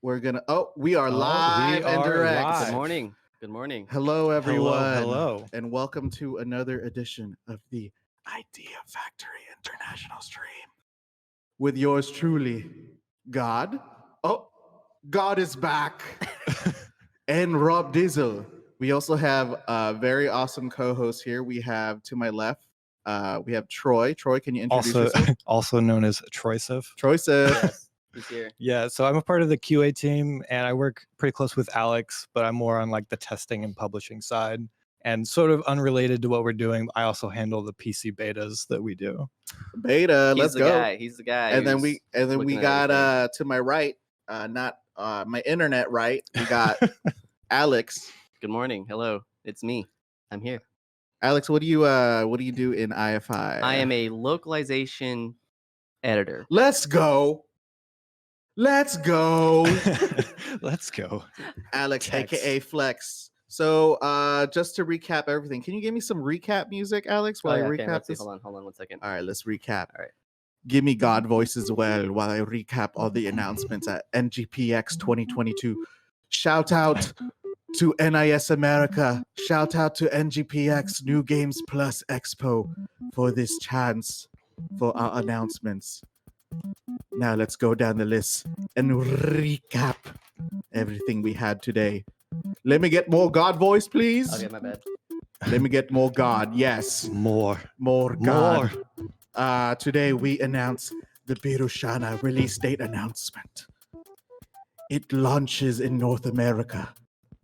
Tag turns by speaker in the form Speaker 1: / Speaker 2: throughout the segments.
Speaker 1: We are live and
Speaker 2: are
Speaker 1: direct.
Speaker 2: live.
Speaker 3: Good morning. Good morning.
Speaker 1: Hello, everyone.
Speaker 2: Hello.
Speaker 1: And welcome to another edition of the Idea Factory International Stream with yours truly, God. Oh, God is back. And Rob Diesel. We also have a very awesome co-host here. We have to my left, we have Troy. Troy, can you introduce yourself?
Speaker 2: Also known as Troysev.
Speaker 1: Troysev.
Speaker 3: Yes, he's here.
Speaker 2: Yeah, so I'm a part of the QA team and I work pretty close with Alex, but I'm more on like the testing and publishing side. And sort of unrelated to what we're doing, I also handle the PC betas that we do.
Speaker 1: Beta,
Speaker 3: He's
Speaker 1: let's
Speaker 3: the
Speaker 1: go.
Speaker 3: guy. He's the guy.
Speaker 1: And then
Speaker 3: who's
Speaker 1: we
Speaker 3: looking at
Speaker 1: got
Speaker 3: everything.
Speaker 1: to my right, not my internet right. We got Alex.
Speaker 3: Good morning. Hello. It's me. I'm here.
Speaker 1: Alex, what do you do in IFI?
Speaker 3: I am a localization editor.
Speaker 1: Let's go. Let's go.
Speaker 2: Let's go.
Speaker 1: Alex,
Speaker 2: Text.
Speaker 1: aka Flex. So just to recap everything, can you give me some recap music, Alex, while I
Speaker 3: okay,
Speaker 1: recap
Speaker 3: let's see.
Speaker 1: this?
Speaker 3: Hold on 1 second.
Speaker 1: All right, let's recap.
Speaker 3: All right.
Speaker 1: Give me God voice as well while I recap all the announcements at NGPX 2022. Shout out to NIS America. Shout out to NGPX New Games Plus Expo for this chance for our announcements. Now let's go down the list and recap everything we had today. Let me get more God voice, please.
Speaker 3: Okay, my bad.
Speaker 1: Let me get more God. Yes.
Speaker 2: More
Speaker 1: God. Today we announce the Birushana release date announcement. It launches in North America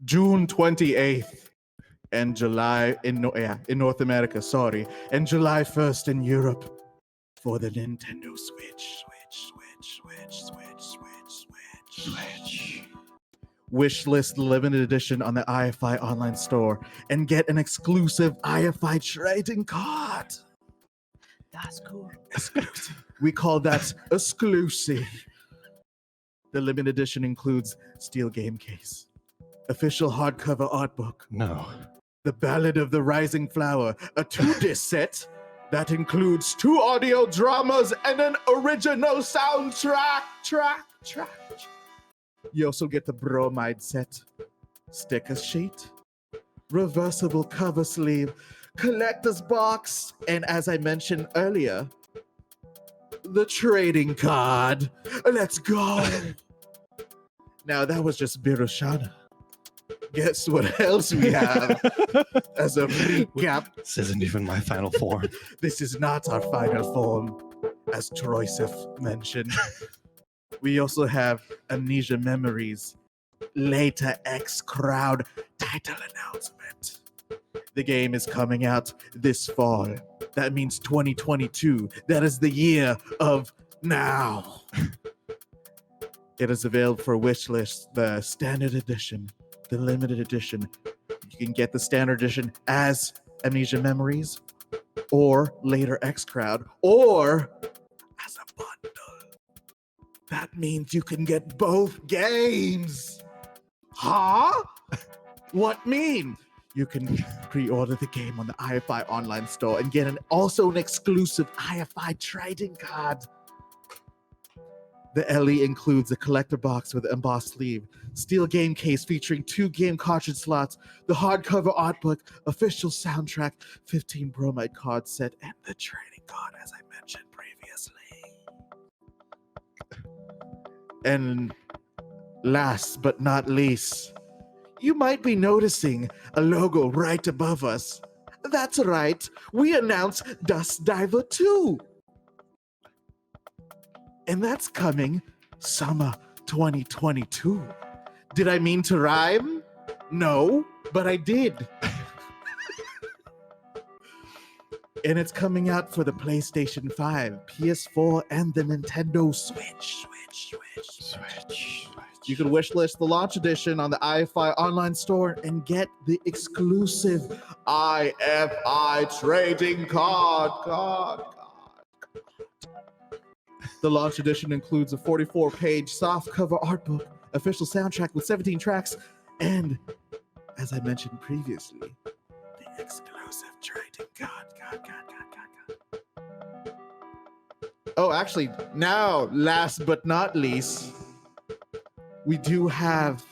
Speaker 1: June 28th and July in North America, and July 1st in Europe for the Nintendo Switch. Wishlist limited edition on the IFI online store and get an exclusive IFI trading card.
Speaker 3: That's cool.
Speaker 1: Exclusive. We call that exclusive. The limited edition includes steel game case, official hardcover art book,
Speaker 2: No.
Speaker 1: The Ballad of the Rising Flower, a 2-disc set that includes 2 audio dramas and an original soundtrack. You also get the Bromide set, sticker sheet, reversible cover sleeve, collector's box, and as I mentioned earlier, the trading card. Let's go. Now that was just Birushana. Guess what else we have as a recap?
Speaker 2: This isn't even my final form.
Speaker 1: This is not our final form, as Troysev mentioned. We also have Amnesia Memories, Later X Crowd title announcement. The game is coming out this fall. That means 2022. That is the year of now. It is available for wishlist, the standard edition, the limited edition. You can get the standard edition as Amnesia Memories, or Later X Crowd, or as a bundle. That means you can get both games. Huh? What mean? You can pre-order the game on the IFI online store and get also an exclusive IFI trading card. The LE includes a collector box with an embossed sleeve, steel game case featuring 2 game cartridge slots, the hardcover art book, official soundtrack, 15 bromide card set, and the trading card, as I mentioned previously. And last but not least, you might be noticing a logo right above us. That's right, we announced Dusk Diver 2. And that's coming summer 2022. Did I mean to rhyme? No, but I did. And it's coming out for the PlayStation 5, PS4, and the Nintendo Switch. You can wishlist the launch edition on the IFI online store and get the exclusive IFI trading card. The launch edition includes a 44-page softcover art book, official soundtrack with 17 tracks, and, as I mentioned previously, the exclusive trading card. Oh, actually, now, last but not least, we do have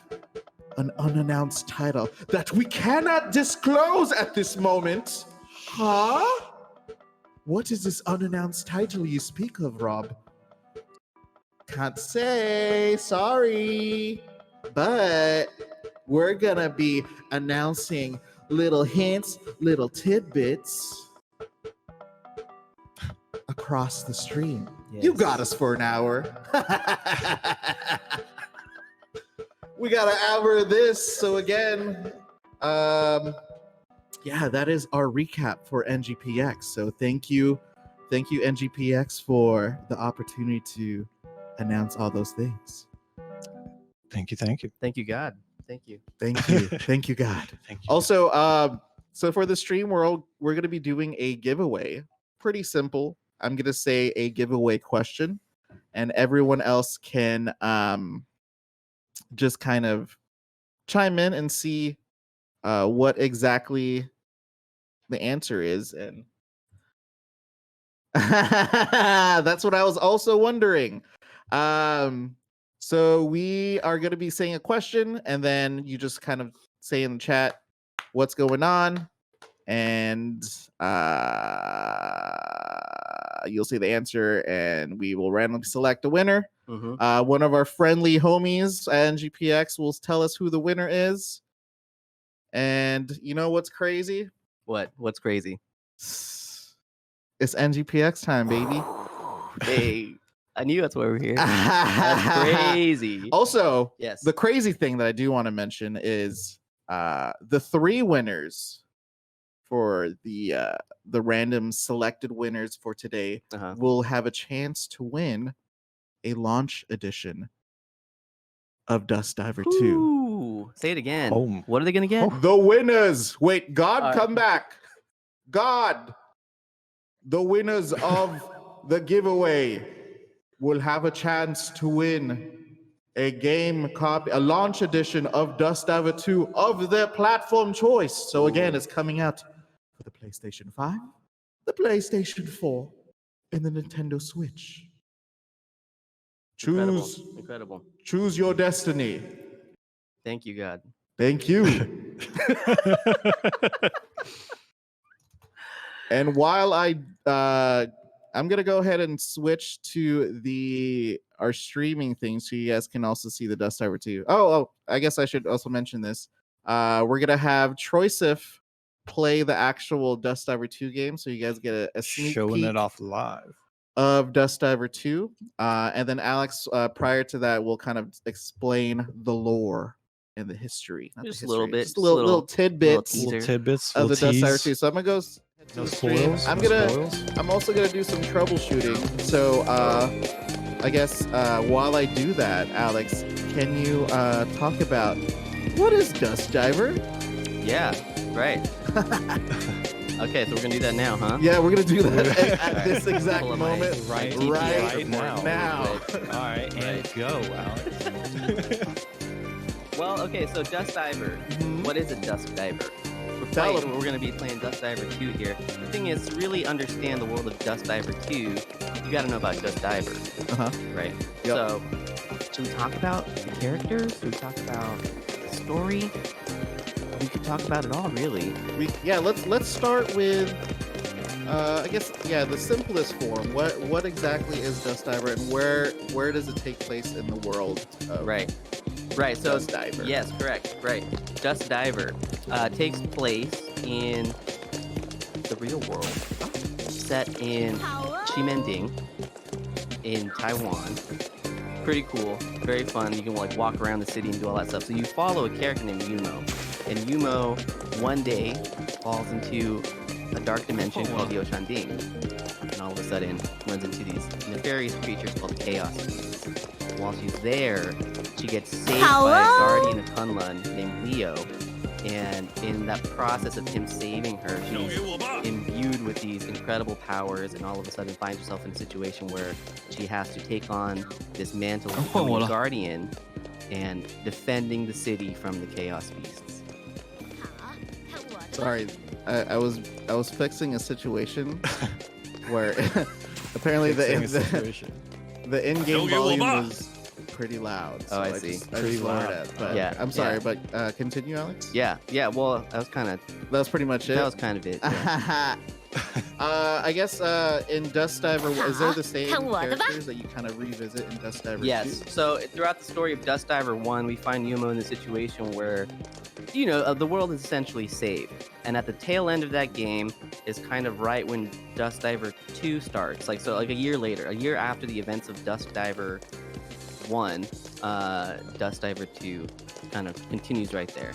Speaker 1: an unannounced title that we cannot disclose at this moment. Huh? What is this unannounced title you speak of, Rob? Can't say, sorry. But we're gonna be announcing little hints, little tidbits across the stream. You got us for an hour. We got an hour of this. So again, yeah, that is our recap for NGPX. So thank you NGPX for the opportunity to announce all those things.
Speaker 2: Thank you.
Speaker 3: Thank you, God. Thank you.
Speaker 1: Thank you. Thank you, God.
Speaker 2: Thank you.
Speaker 1: Also, so for the stream, we're going to be doing a giveaway. Pretty simple. I'm going to say a giveaway question, and everyone else can just kind of chime in and see what exactly the answer is. And that's what I was also wondering. So we are going to be saying a question, and then you just kind of say in the chat what's going on, and you'll see the answer, and we will randomly select a winner.
Speaker 3: Mm-hmm.
Speaker 1: One of our friendly homies at NGPX will tell us who the winner is. And you know what's crazy?
Speaker 3: What's crazy?
Speaker 1: It's NGPX time, baby.
Speaker 3: Hey, I knew that's why we're here. That's crazy.
Speaker 1: Also,
Speaker 3: Yes.
Speaker 1: the crazy thing that I do want to mention is the 3 winners for the random selected winners for today will have a chance to win a launch edition of Dusk Diver 2.
Speaker 3: Ooh, say it again.
Speaker 2: Oh.
Speaker 3: What are they gonna get?
Speaker 1: The winners. Wait, God,
Speaker 3: All
Speaker 1: come back. God. The winners of the giveaway will have a chance to win a game copy, a launch edition of Dusk Diver 2 of their platform choice. So again, it's coming out for the PlayStation 5, the PlayStation 4, and the Nintendo Switch.
Speaker 3: Incredible.
Speaker 1: Choose your destiny.
Speaker 3: Thank you, God.
Speaker 1: Thank you. And while I'm gonna go ahead and switch to our streaming thing so you guys can also see the Dusk Diver 2. Oh, I guess I should also mention this. We're gonna have Troysif play the actual Dusk Diver 2 game, so you guys get a sneak
Speaker 2: Showing
Speaker 1: peek
Speaker 2: it off live
Speaker 1: of Dusk Diver 2. And then Alex, prior to that, will kind of explain the lore and the history. Not
Speaker 3: Just
Speaker 1: the
Speaker 3: a little
Speaker 1: history,
Speaker 3: bit,
Speaker 1: just little tidbits
Speaker 3: teaser.
Speaker 2: little tidbits,
Speaker 1: of the
Speaker 2: little
Speaker 1: Dusk Diver
Speaker 2: tease.
Speaker 1: 2. So I'm gonna go to
Speaker 2: No
Speaker 1: the stream.
Speaker 2: spoils.
Speaker 1: I'm
Speaker 2: no
Speaker 1: I'm also gonna do some troubleshooting. So I guess while I do that, Alex, can you talk about what is Dusk Diver?
Speaker 3: Yeah, right. Okay, so we're gonna do that now, huh?
Speaker 1: Yeah, we're gonna do that at
Speaker 2: Alright.
Speaker 1: this exact
Speaker 3: Pull up my
Speaker 1: moment.
Speaker 2: right
Speaker 3: TPA
Speaker 2: now.
Speaker 3: report.
Speaker 2: All right, and go, Alex.
Speaker 3: Well, okay, so Dusk Diver.
Speaker 1: Mhm.
Speaker 3: What is a Dusk Diver?
Speaker 1: Tell
Speaker 3: We're
Speaker 1: 'em.
Speaker 3: going to be playing Dusk Diver 2 here. The thing is, to really understand the world of Dusk Diver 2, you got to know about Dusk Diver,
Speaker 1: Uh-huh.
Speaker 3: right?
Speaker 1: Yep.
Speaker 3: So, should we talk about the characters? Should we talk about the story? We could talk about it all, really.
Speaker 1: Let's start with I guess the simplest form. What exactly is Dusk Diver, and where does it take place in the world of
Speaker 3: Right. So,
Speaker 1: Dusk Diver?
Speaker 3: yes, correct. Right. Dusk Diver takes place in the real world, set in Chimending in Taiwan. Pretty cool, very fun. You can like walk around the city and do all that stuff. So you follow a character named Yumo, and Yumo one day falls into a dark dimension called Yoshanding, and all of a sudden runs into these nefarious creatures called Chaos Beasts. While she's there, she gets saved by a guardian of Kunlun named Leo, and in that process of him saving her, she's imbued with these incredible powers, and all of a sudden finds herself in a situation where she has to take on this mantle of becoming a guardian and defending the city from the Chaos Beasts.
Speaker 1: Sorry, I was fixing a situation where apparently the in-game volume pretty loud.
Speaker 3: Oh,
Speaker 1: So
Speaker 3: I see.
Speaker 1: I
Speaker 2: Pretty
Speaker 1: just lowered
Speaker 2: loud.
Speaker 1: it. But
Speaker 3: Yeah,
Speaker 1: I'm sorry,
Speaker 3: yeah.
Speaker 1: but continue, Alex.
Speaker 3: Yeah. Well, that was kind of
Speaker 1: That's pretty much it.
Speaker 3: that was kind of it. Yeah.
Speaker 1: I guess in Dusk Diver, is there the same
Speaker 4: 看我的吧。
Speaker 1: characters that you kind of revisit in Dusk Diver?
Speaker 3: Yes.
Speaker 1: 2?
Speaker 3: So throughout the story of Dusk Diver 1, we find Yumo in a situation where, the world is essentially saved. And at the tail end of that game is kind of right when Dusk Diver 2 starts. Like a year later, a year after the events of Dusk Diver 1, Dusk Diver 2 kind of continues right there.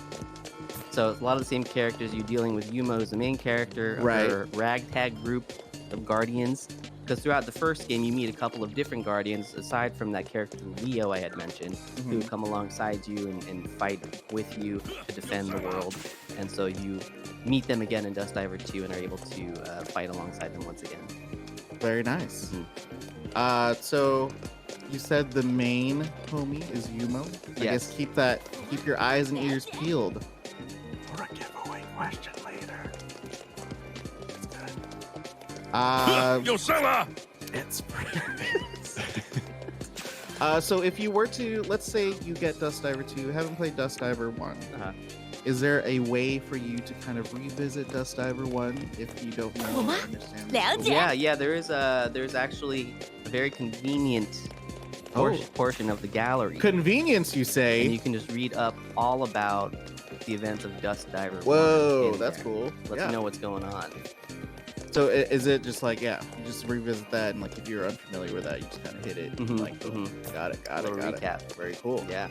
Speaker 3: So a lot of the same characters. You're dealing with Yumo as the main character of
Speaker 1: Right.
Speaker 3: her ragtag group of guardians. Because throughout the first game, you meet a couple of different guardians, aside from that character Leo I had mentioned, who come alongside you and fight with you to defend the world. And so you meet them again in Dusk Diver 2 and are able to fight alongside them once again.
Speaker 1: Very nice.
Speaker 3: Mhm.
Speaker 1: So you said the main homie is Yumo. I
Speaker 3: Yes.
Speaker 1: guess keep your eyes and ears peeled for a giveaway question later. It's good.
Speaker 5: Yo, Sella!
Speaker 1: It's so if you were to, let's say you get Dusk Diver 2, haven't played Dusk Diver 1,
Speaker 3: Uh-huh.
Speaker 1: is there a way for you to kind of revisit Dusk Diver 1 if you don't know or
Speaker 4: 我吗？
Speaker 1: understand?
Speaker 4: 了解。
Speaker 3: Yeah, there's actually a very convenient portion of the gallery.
Speaker 1: Convenience, you
Speaker 3: And
Speaker 1: say?
Speaker 3: you can just read up all about the events of Dusk Diver 1
Speaker 1: Whoa,
Speaker 3: in
Speaker 1: that's
Speaker 3: there.
Speaker 1: cool.
Speaker 3: Lets
Speaker 1: Yeah.
Speaker 3: you know what's going on.
Speaker 1: So is it just like, you just revisit that, and like if you're unfamiliar with that, you just kind of hit it,
Speaker 3: Mhm,
Speaker 1: like, boom, got it,
Speaker 3: Little
Speaker 1: got
Speaker 3: recap.
Speaker 1: it. Very cool.
Speaker 3: Yeah.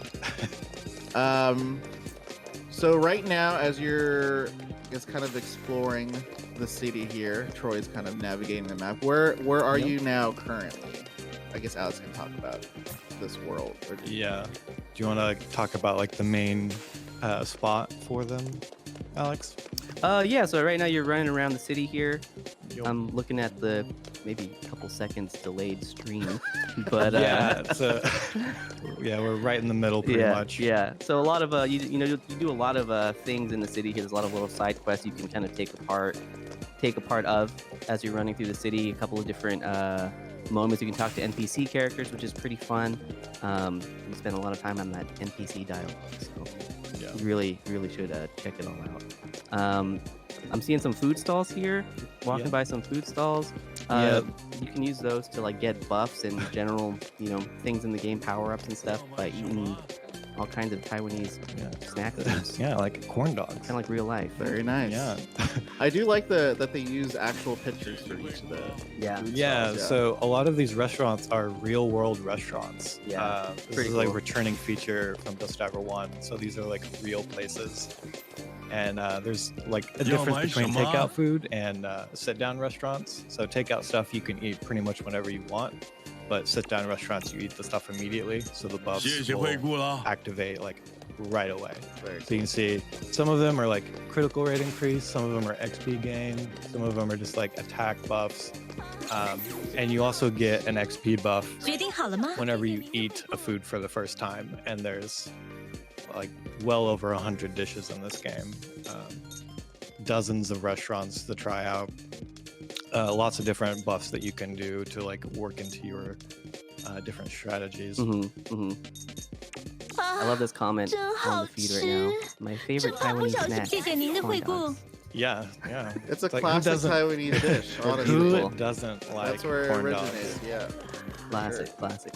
Speaker 1: So right now, as you're, I guess, kind of exploring the city here, Troy's kind of navigating the map. Where are
Speaker 3: Yep.
Speaker 1: you now currently? I guess Alex can talk about this world.
Speaker 2: Yeah. Do you want to talk about like the main spot for them, Alex?
Speaker 3: Yeah, so right now you're running around the city here.
Speaker 2: Yo.
Speaker 3: I'm looking at the maybe a couple seconds delayed stream. But
Speaker 2: Yeah, yeah, we're right in the middle pretty
Speaker 3: yeah,
Speaker 2: much.
Speaker 3: Yeah. So a lot of you do a lot of things in the city here. There's a lot of little side quests you can kind of take a part of as you're running through the city. A couple of different moments you can talk to NPC characters, which is pretty fun. We spend a lot of time on that NPC dialogue, so
Speaker 2: Yeah.
Speaker 3: you really should check it all out. I'm seeing some food stalls here. Walking
Speaker 2: Yeah.
Speaker 3: by some food stalls.
Speaker 2: Yeah.
Speaker 3: You can use those to like get buffs and general, things in the game, power-ups and stuff by eating all kinds of Taiwanese
Speaker 2: Yeah.
Speaker 3: snack foods.
Speaker 2: Yeah, like corn dogs.
Speaker 3: Kind of like real life.
Speaker 1: Very nice.
Speaker 2: Yeah.
Speaker 1: I do like that they use actual pictures for each of the
Speaker 3: Yeah.
Speaker 1: food
Speaker 2: Yeah,
Speaker 1: stalls,
Speaker 2: so a lot of these restaurants are real world restaurants.
Speaker 3: Yeah,
Speaker 2: This
Speaker 3: pretty
Speaker 2: is like a
Speaker 3: cool.
Speaker 2: returning feature from Dusk Diver 1. So these are like real places. And there's like a
Speaker 5: Yo,
Speaker 2: difference
Speaker 5: my
Speaker 2: between
Speaker 5: shama.
Speaker 2: takeout food and sit down restaurants. So takeout stuff you can eat pretty much whenever you want. But sit down restaurants, you eat the stuff immediately. So the buffs
Speaker 5: 谢谢惠
Speaker 2: will
Speaker 5: 顾了。
Speaker 2: activate like right away.
Speaker 1: Very
Speaker 2: So you can see some of them are like critical rate increase, some of them are XP gain, some of them are just like attack buffs. And you also get an XP buff
Speaker 4: 决定好了吗？
Speaker 2: whenever you eat a food for the first time. And there's like well over 100 dishes in this game. Dozens of restaurants to try out. Lots of different buffs that you can do to like work into your different strategies.
Speaker 3: I love this comment
Speaker 4: 真
Speaker 3: on
Speaker 4: 好
Speaker 3: the feed
Speaker 4: 吃
Speaker 3: right now. My favorite
Speaker 4: 真好不
Speaker 3: Taiwanese
Speaker 4: 小心
Speaker 3: snack.
Speaker 4: 谢谢您的
Speaker 3: corn
Speaker 4: 惠顾
Speaker 3: dogs.。
Speaker 2: Yeah, yeah.
Speaker 1: It's a
Speaker 2: like, who
Speaker 1: classic
Speaker 2: doesn't-
Speaker 1: Taiwanese dish. Honestly.
Speaker 2: Who
Speaker 3: Beautiful.
Speaker 2: doesn't like
Speaker 1: That's where it
Speaker 2: corn dogs?
Speaker 1: originated. Yeah,
Speaker 3: Classic.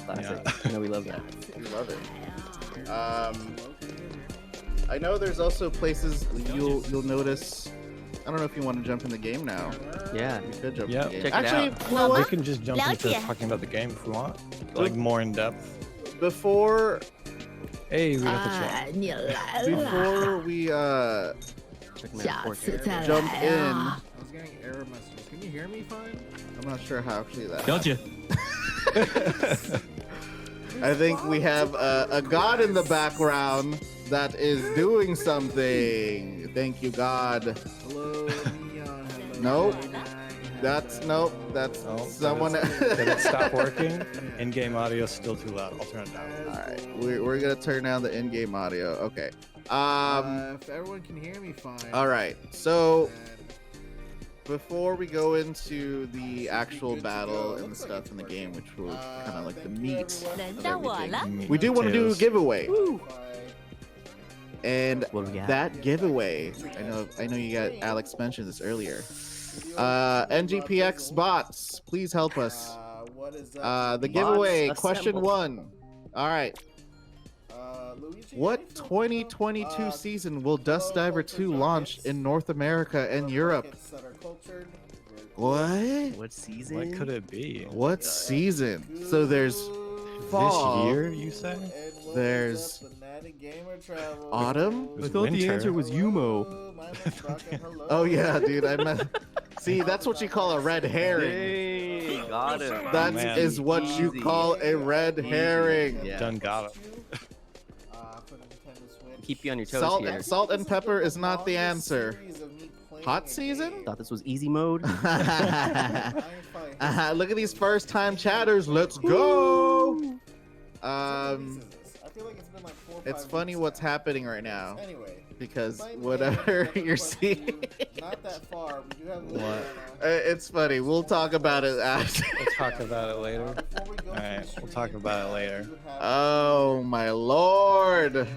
Speaker 2: Yeah.
Speaker 3: I know we love that.
Speaker 1: we love it. I know there's also places you'll notice. I don't know if you want to jump in the game now.
Speaker 3: Yeah.
Speaker 1: We could jump
Speaker 2: Yeah.
Speaker 1: in the game.
Speaker 3: Check it
Speaker 1: Actually,
Speaker 3: out.
Speaker 1: you know
Speaker 2: We
Speaker 1: what?
Speaker 2: can just jump into
Speaker 4: 了解。
Speaker 2: talking about the game if we want. Like more in depth.
Speaker 1: Before
Speaker 2: Hey, we got the chat.
Speaker 4: 哎，你来了，
Speaker 1: before we
Speaker 3: Check them
Speaker 4: 下
Speaker 3: out.
Speaker 4: 次再
Speaker 1: jump
Speaker 4: 来
Speaker 1: in,
Speaker 4: 啊。
Speaker 6: I was getting error messages. Can you hear me fine?
Speaker 1: I'm not sure how actually that.
Speaker 5: 了解。
Speaker 1: I think we have a god in the background that is doing something. Thank you, God.
Speaker 6: Hello, Neon. Hello,
Speaker 1: Nope.
Speaker 6: Nine.
Speaker 1: That's
Speaker 2: Oh,
Speaker 1: someone.
Speaker 2: Did it stop working? In-game audio is still too loud. I'll turn it down.
Speaker 1: All right, we're gonna turn down the in-game audio. Okay.
Speaker 6: If everyone can hear me fine.
Speaker 1: All right. So
Speaker 6: then
Speaker 1: before we go into the actual battle and the stuff in the game, which will kind of like the meat of everything, we do want to do a giveaway. And
Speaker 3: What do we got?
Speaker 1: that giveaway, I know you got Alex mentioned this earlier. NGPX bots, please help us. The giveaway,
Speaker 3: Bots
Speaker 1: question
Speaker 3: assemble.
Speaker 1: 1. All right. What 2022 season will Dusk Diver 2 launch in North America and Europe? What?
Speaker 3: What season?
Speaker 2: What could it be?
Speaker 1: What season? So there's fall.
Speaker 2: This year, you say?
Speaker 1: There's autumn.
Speaker 2: I thought the answer was
Speaker 6: Yumo.
Speaker 1: Oh yeah, dude. See, that's what you call a red herring.
Speaker 3: Hey, got him.
Speaker 1: That
Speaker 2: man.
Speaker 1: is what you
Speaker 3: Easy.
Speaker 1: call a red herring.
Speaker 3: Yeah.
Speaker 2: Done got him.
Speaker 3: Keep you on your toes here.
Speaker 1: Salt and pepper is not the answer. Hot season?
Speaker 3: Thought this was easy mode.
Speaker 1: Look at these first-time chatters. Let's go. It's funny what's happening right now because whatever you're seeing.
Speaker 6: Not that far. We do have
Speaker 2: What?
Speaker 1: It's funny. We'll talk about it after.
Speaker 2: We'll talk about it later. Alright, we'll talk about it later.
Speaker 1: Oh my lord.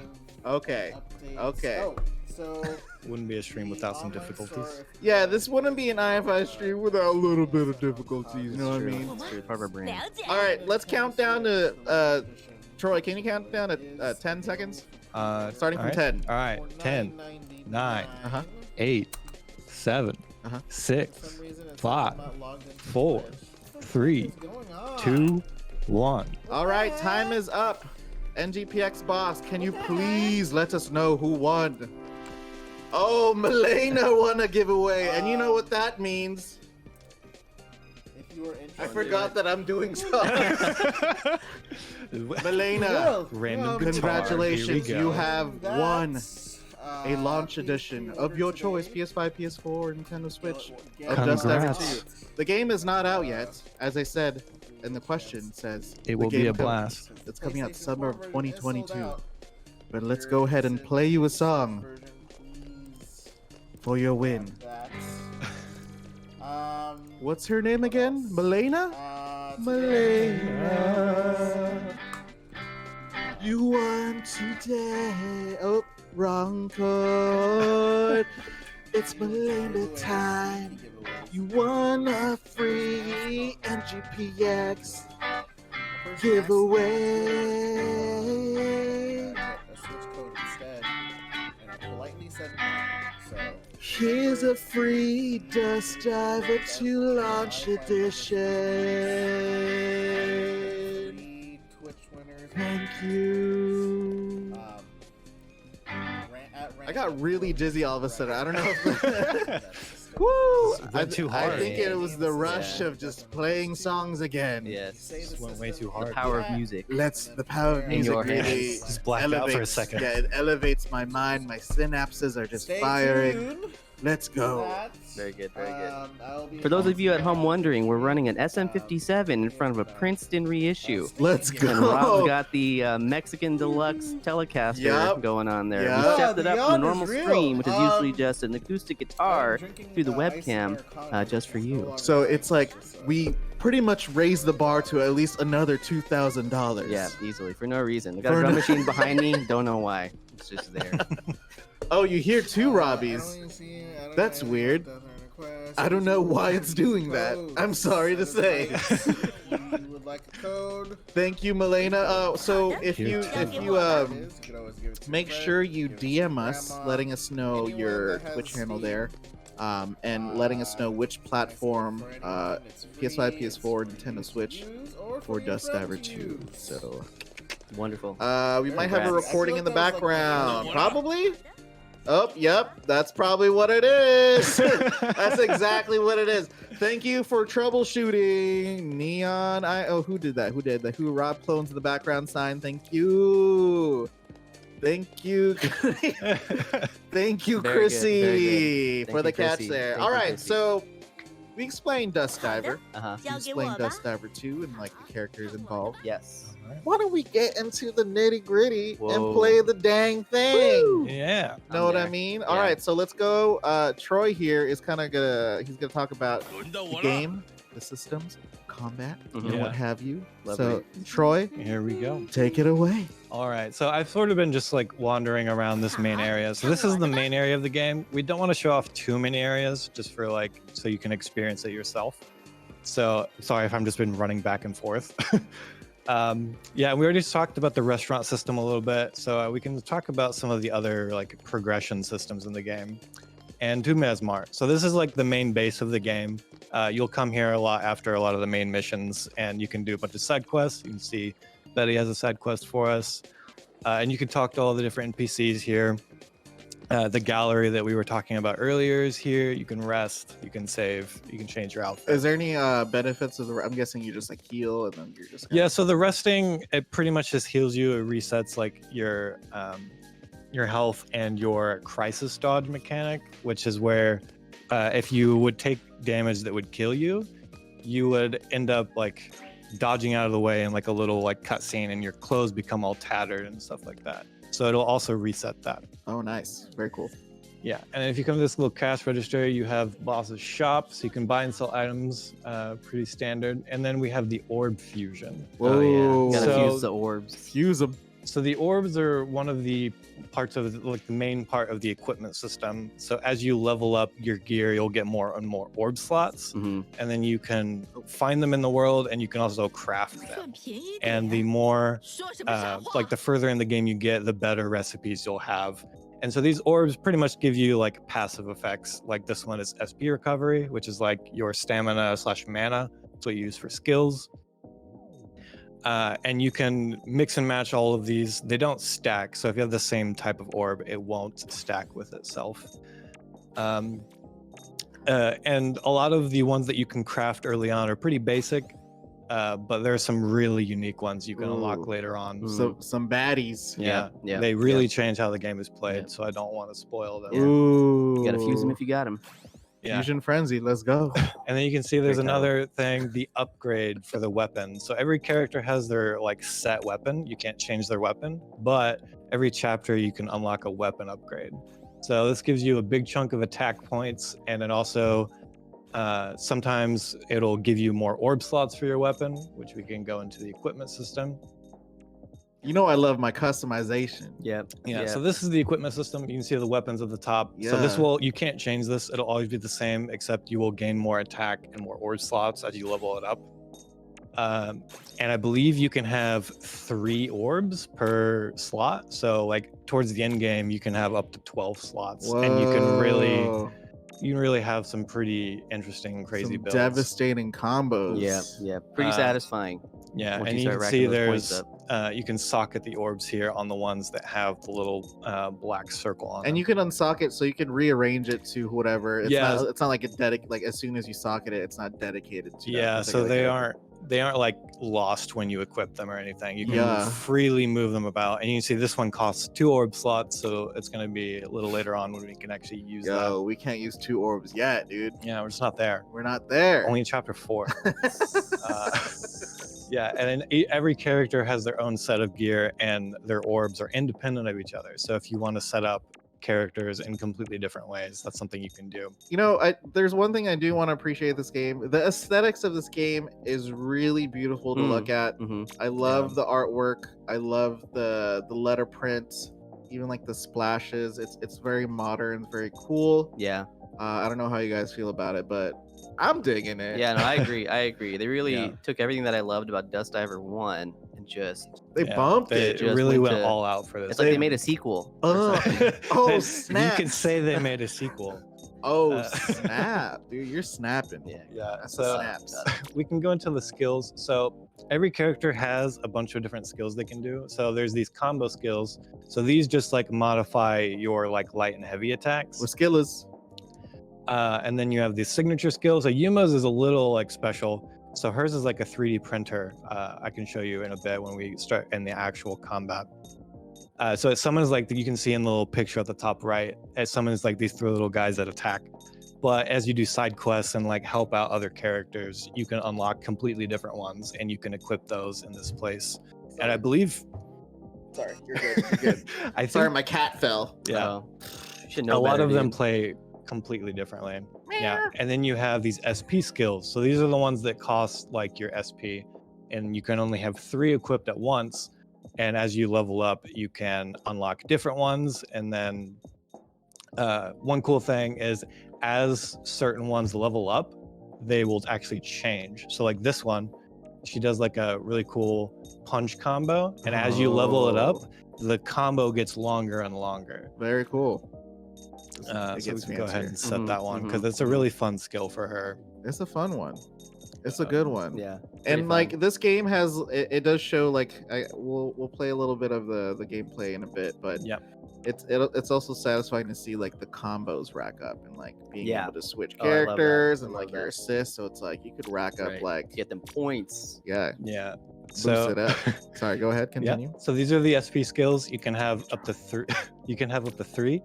Speaker 1: Okay. Okay.
Speaker 6: So
Speaker 2: Wouldn't be a stream without some difficulties.
Speaker 1: Yeah, this wouldn't be an IFI stream without a little bit of difficulties. You know what I mean?
Speaker 3: It's true, part of our brain.
Speaker 1: All right, let's count down to. Troy, can you count down to 10 seconds? Starting from
Speaker 2: alright.
Speaker 1: 10.
Speaker 2: All right, 10, 9,
Speaker 1: Uh-huh.
Speaker 2: 8, 7,
Speaker 1: Uh-huh.
Speaker 2: 6, 5, 4, 3, 2, 1.
Speaker 1: All right, time is up. NGPX boss, can you please let us know who won? Oh, Milena won a giveaway, and you know what that means.
Speaker 6: if you were interested,
Speaker 1: I forgot that I'm doing something. Milena,
Speaker 2: Random guitar.
Speaker 1: congratulations,
Speaker 2: Here we go.
Speaker 1: you have won a launch edition of your choice, PS5, PS4, Nintendo Switch, of Dusk Diver 2.
Speaker 2: Congrats.
Speaker 1: The game is not out yet, as I said, and the question says
Speaker 2: It
Speaker 1: the
Speaker 2: will be
Speaker 1: game
Speaker 2: a blast.
Speaker 1: It's coming out summer of 2022. But let's go ahead and play you a song for your win. What's her name again? Milena? Milena. You won today. Oh, wrong chord. It's Milena time. You won a free NGPX giveaway.
Speaker 6: a switch code instead, and I politely said no. So
Speaker 1: Here's a free Dusk Diver 2 launch edition.
Speaker 6: three Twitch winners.
Speaker 1: Thank you. I got really dizzy all of a sudden. I don't know if... Woo!
Speaker 2: Went too
Speaker 1: I
Speaker 2: hard.
Speaker 1: think it was the rush
Speaker 3: Yeah.
Speaker 1: of just playing songs again.
Speaker 3: Yes.
Speaker 2: Just went way too
Speaker 3: The
Speaker 2: hard.
Speaker 3: power of music.
Speaker 1: The power of
Speaker 3: In
Speaker 1: music
Speaker 3: your hands.
Speaker 1: really
Speaker 2: Just blacked out for a second.
Speaker 1: Yeah, it elevates my mind. My synapses are just firing. Let's go.
Speaker 3: Very good, very good.
Speaker 6: I'll be
Speaker 3: For those of you at home wondering, we're running an SM57 in front of a Princeton reissue.
Speaker 1: Let's
Speaker 3: And Rob's
Speaker 1: go.
Speaker 3: got the Mexican Deluxe Telecaster
Speaker 1: Yup.
Speaker 3: going on there.
Speaker 1: Yup.
Speaker 3: We set it up
Speaker 6: The
Speaker 3: from the
Speaker 6: yawn
Speaker 3: normal
Speaker 6: is real.
Speaker 3: screen, which is usually just an acoustic
Speaker 6: I'm
Speaker 3: guitar
Speaker 6: drinking,
Speaker 3: through the
Speaker 6: ice
Speaker 3: webcam,
Speaker 6: Americano,
Speaker 3: just for you.
Speaker 6: so
Speaker 1: So it's like we pretty much raised the bar to at least another $2,000.
Speaker 3: Yeah, easily, for no reason. I got
Speaker 1: For
Speaker 3: a drum
Speaker 1: no-
Speaker 3: machine behind me, don't know why. It's just there.
Speaker 1: Oh, you hear two
Speaker 6: I
Speaker 1: Robbies.
Speaker 6: don't see- I don't
Speaker 1: That's
Speaker 6: know,
Speaker 1: weird.
Speaker 6: doesn't request
Speaker 1: I don't know why it's doing that. I'm sorry to say.
Speaker 6: You would like a code?
Speaker 1: Thank you, Milena. So if
Speaker 2: Here
Speaker 1: you
Speaker 2: too.
Speaker 1: if you
Speaker 6: You could always give it to
Speaker 1: make
Speaker 6: a friend,
Speaker 1: sure you
Speaker 6: give it to
Speaker 1: DM us,
Speaker 6: grandma,
Speaker 1: letting us know
Speaker 6: anyone
Speaker 1: your
Speaker 6: that has
Speaker 1: Twitch handle
Speaker 6: Steam.
Speaker 1: there, and letting us know which platform, PS5, PS4, Nintendo Switch, for Dusk Diver 2. So
Speaker 3: Wonderful.
Speaker 1: we might have a
Speaker 3: Congrats.
Speaker 1: recording in the
Speaker 6: I feel like that was like
Speaker 1: background.
Speaker 6: the-
Speaker 1: Probably. Oh, yep, that's probably what it is. That's exactly what it is. Thank you for troubleshooting, Neon. Who did that? Who did that? Who? Rob Clones in the background sign. Thank you. Thank you. Thank you,
Speaker 3: Very good,
Speaker 1: Chrissy,
Speaker 3: very good.
Speaker 1: for
Speaker 3: Thank
Speaker 1: the
Speaker 3: you,
Speaker 1: catch
Speaker 3: Chrissy.
Speaker 1: there.
Speaker 3: Thank
Speaker 1: All
Speaker 3: you,
Speaker 1: right,
Speaker 3: Chrissy.
Speaker 1: so we explained Dusk Diver.
Speaker 3: Uh-huh.
Speaker 1: We explained Dusk Diver 2 and like the characters involved.
Speaker 3: Yes.
Speaker 1: Why don't we get into the nitty gritty and
Speaker 3: Whoa.
Speaker 1: play the dang thing?
Speaker 2: Yeah.
Speaker 1: Know
Speaker 3: I'm
Speaker 1: what
Speaker 3: there.
Speaker 1: I mean?
Speaker 3: Yeah.
Speaker 1: All right, so let's go. Troy here is kind of he's gonna talk about the game, the systems, combat,
Speaker 3: Mhm.
Speaker 1: and
Speaker 2: Yeah.
Speaker 1: what have you.
Speaker 3: Lovely.
Speaker 1: So Troy,
Speaker 2: Here we go.
Speaker 1: take it away.
Speaker 2: All right, so I've sort of been just like wandering around this main area. So this is the main area of the game. We don't want to show off too many areas just for like, so you can experience it yourself. So sorry if I'm just been running back and forth. Yeah, we already talked about the restaurant system a little bit. So we can talk about some of the other like progression systems in the game. And Tume Mart. So this is like the main base of the game. You'll come here a lot after a lot of the main missions, and you can do a bunch of side quests. You can see Betty has a side quest for us, and you can talk to all the different NPCs here. The gallery that we were talking about earlier is here. You can rest, you can save, you can change your outfit.
Speaker 1: Is there any benefits of the? I'm guessing you just like heal and then you're just.
Speaker 2: Yeah, so the resting, it pretty much just heals you. It resets like your health and your crisis dodge mechanic, which is where if you would take damage that would kill you, you would end up like dodging out of the way in like a little like cutscene, and your clothes become all tattered and stuff like that. So it'll also reset that.
Speaker 1: Oh, nice. Very cool.
Speaker 2: Yeah, and if you come to this little cash register, you have boss's shop, so you can buy and sell items, pretty standard. And then we have the orb fusion.
Speaker 3: Oh yeah. Gotta
Speaker 2: So-
Speaker 3: fuse the orbs.
Speaker 1: Fuse them.
Speaker 2: So the orbs are one of the parts of like the main part of the equipment system. So as you level up your gear, you'll get more and more orb slots,
Speaker 3: Hmm.
Speaker 2: and then you can find them in the world, and you can also craft them. And the more like the further in the game you get, the better recipes you'll have. And so these orbs pretty much give you like passive effects. Like this one is SP recovery, which is like your stamina / mana. It's what you use for skills. And you can mix and match all of these. They don't stack. So if you have the same type of orb, it won't stack with itself. And a lot of the ones that you can craft early on are pretty basic. But there are some really unique ones you can unlock
Speaker 1: Ooh.
Speaker 2: later on.
Speaker 1: So some baddies.
Speaker 2: Yeah,
Speaker 3: Yeah.
Speaker 2: they really change how the game is played,
Speaker 3: Yeah.
Speaker 2: so I don't want to spoil them.
Speaker 3: Yeah.
Speaker 1: Ooh.
Speaker 3: You gotta fuse them if you got them.
Speaker 2: Yeah,
Speaker 1: Fusion frenzy. Let's go.
Speaker 2: and then you can see there's
Speaker 3: Great title.
Speaker 2: another thing, the upgrade for the weapon. So every character has their like set weapon. You can't change their weapon, but every chapter you can unlock a weapon upgrade. So this gives you a big chunk of attack points, and then also sometimes it'll give you more orb slots for your weapon, which we can go into the equipment system.
Speaker 1: You know I love my customization.
Speaker 3: Yep.
Speaker 2: Yeah, so this is the equipment system. You can see the weapons at the top. So this
Speaker 1: Yeah.
Speaker 2: you can't change this. It'll always be the same, except you will gain more attack and more orb slots as you level it up. And I believe you can have 3 orbs per slot. So like towards the end game, you can have up to 12 slots, and you can really have some pretty interesting, crazy
Speaker 1: some
Speaker 2: builds.
Speaker 1: devastating combos.
Speaker 3: Yeah. Pretty satisfying.
Speaker 2: Yeah,
Speaker 3: once
Speaker 2: and
Speaker 3: you
Speaker 2: you
Speaker 3: start
Speaker 2: can
Speaker 3: racking
Speaker 2: see
Speaker 3: those points
Speaker 2: there's you can socket the orbs here on the ones that have the little black circle on
Speaker 1: And
Speaker 2: them.
Speaker 1: you can unsock it so you can rearrange it to whatever. It's
Speaker 2: Yeah.
Speaker 1: not, it's not like like as soon as you socket it, it's not dedicated to that
Speaker 2: Yeah, so
Speaker 1: particular
Speaker 2: they
Speaker 1: character.
Speaker 2: aren't like lost when you equip them or anything. You can
Speaker 1: Yeah.
Speaker 2: freely move them about, and you can see this one costs 2 orb slots, so it's going to be a little later on when we can actually use
Speaker 1: Yo, we can't use 2 orbs yet, dude.
Speaker 2: that. Yeah, we're just not there.
Speaker 1: We're not there.
Speaker 2: Only in chapter 4. Yeah, and then every character has their own set of gear, and their orbs are independent of each other. So if you want to set up characters in completely different ways, that's something you can do.
Speaker 1: You know, there's one thing I do want to appreciate this game. The aesthetics of this game is really beautiful to look at.
Speaker 3: Hmm.
Speaker 1: I love the artwork. I love the letter print, even like the splashes. It's very modern, very cool.
Speaker 3: Yeah.
Speaker 1: I don't know how you guys feel about it, but I'm digging it.
Speaker 3: Yeah, no, I agree. They really
Speaker 2: Yeah.
Speaker 3: took everything that I loved about Dusk Diver 1 and just
Speaker 1: They
Speaker 2: Yeah,
Speaker 1: bumped
Speaker 2: they
Speaker 1: it.
Speaker 3: just
Speaker 2: really
Speaker 3: went
Speaker 2: went
Speaker 3: to-
Speaker 2: all out for this.
Speaker 3: it's like they made a sequel. or something.
Speaker 1: Oh,
Speaker 2: You
Speaker 1: snap.
Speaker 2: could say they made a sequel.
Speaker 1: Oh,
Speaker 2: Uh,
Speaker 1: snap, dude. You're snapping.
Speaker 3: Yeah.
Speaker 2: Yeah,
Speaker 1: That's the
Speaker 2: so
Speaker 1: snaps.
Speaker 2: we can go into the skills. So every character has a bunch of different skills they can do. So there's these combo skills. So these just like modify your like light and heavy attacks.
Speaker 1: With skillers.
Speaker 2: And then you have the signature skills. So Yuma's is a little like special. So hers is like a 3D printer. I can show you in a bit when we start in the actual combat. So it summons like you can see in the little picture at the top right. It summons like these 3 little guys that attack. But as you do side quests and like help out other characters, you can unlock completely different ones, and you can equip those in this place. And I believe,
Speaker 6: Sorry, you're good. You're good.
Speaker 2: I think,
Speaker 6: Sorry, my cat fell.
Speaker 2: yeah,
Speaker 3: Oh, you should know
Speaker 2: a lot
Speaker 3: better,
Speaker 2: of them
Speaker 3: dude.
Speaker 2: play completely differently. Yeah, and then you have these SP skills. So these are the ones that cost like your SP, and you can only have 3 equipped at once. And as you level up, you can unlock different ones. And then one cool thing is, as certain ones level up, they will actually change. So like this one, she does like a really cool punch combo, and as you level it up, the combo gets longer and longer.
Speaker 6: Very cool.
Speaker 2: So we
Speaker 6: gets
Speaker 2: can go ahead
Speaker 6: fancier.
Speaker 2: and set
Speaker 3: Mhm,
Speaker 2: that one, because
Speaker 3: mhm,
Speaker 2: it's a really fun skill for her.
Speaker 6: It's a fun one. It's a good one.
Speaker 3: Yeah.
Speaker 6: And like this game has, it does show like we'll play a little bit of the gameplay in a bit, but
Speaker 2: Yeah.
Speaker 6: it's also satisfying to see like the combos rack up and like being
Speaker 3: Yeah.
Speaker 6: able to switch
Speaker 3: Oh, I love that.
Speaker 6: characters
Speaker 3: I
Speaker 6: and
Speaker 3: love
Speaker 6: like your
Speaker 3: that.
Speaker 6: assists. So it's like you could rack up
Speaker 3: Right.
Speaker 6: like
Speaker 3: Get them points.
Speaker 6: yeah,
Speaker 2: Yeah.
Speaker 6: boost
Speaker 2: So
Speaker 6: it up. Sorry, go ahead,
Speaker 2: yeah.
Speaker 6: continue.
Speaker 2: So these are the SP skills. You can have up to 3. You can have up to 3.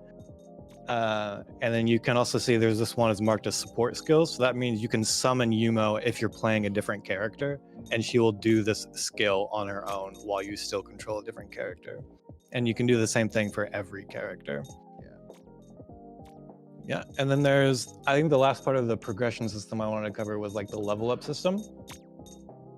Speaker 2: And then you can also see there's this one is marked as support skills. So that means you can summon Yumo if you're playing a different character, and she will do this skill on her own while you still control a different character. And you can do the same thing for every character. Yeah. And then there's, I think the last part of the progression system I wanted to cover was like the level up system.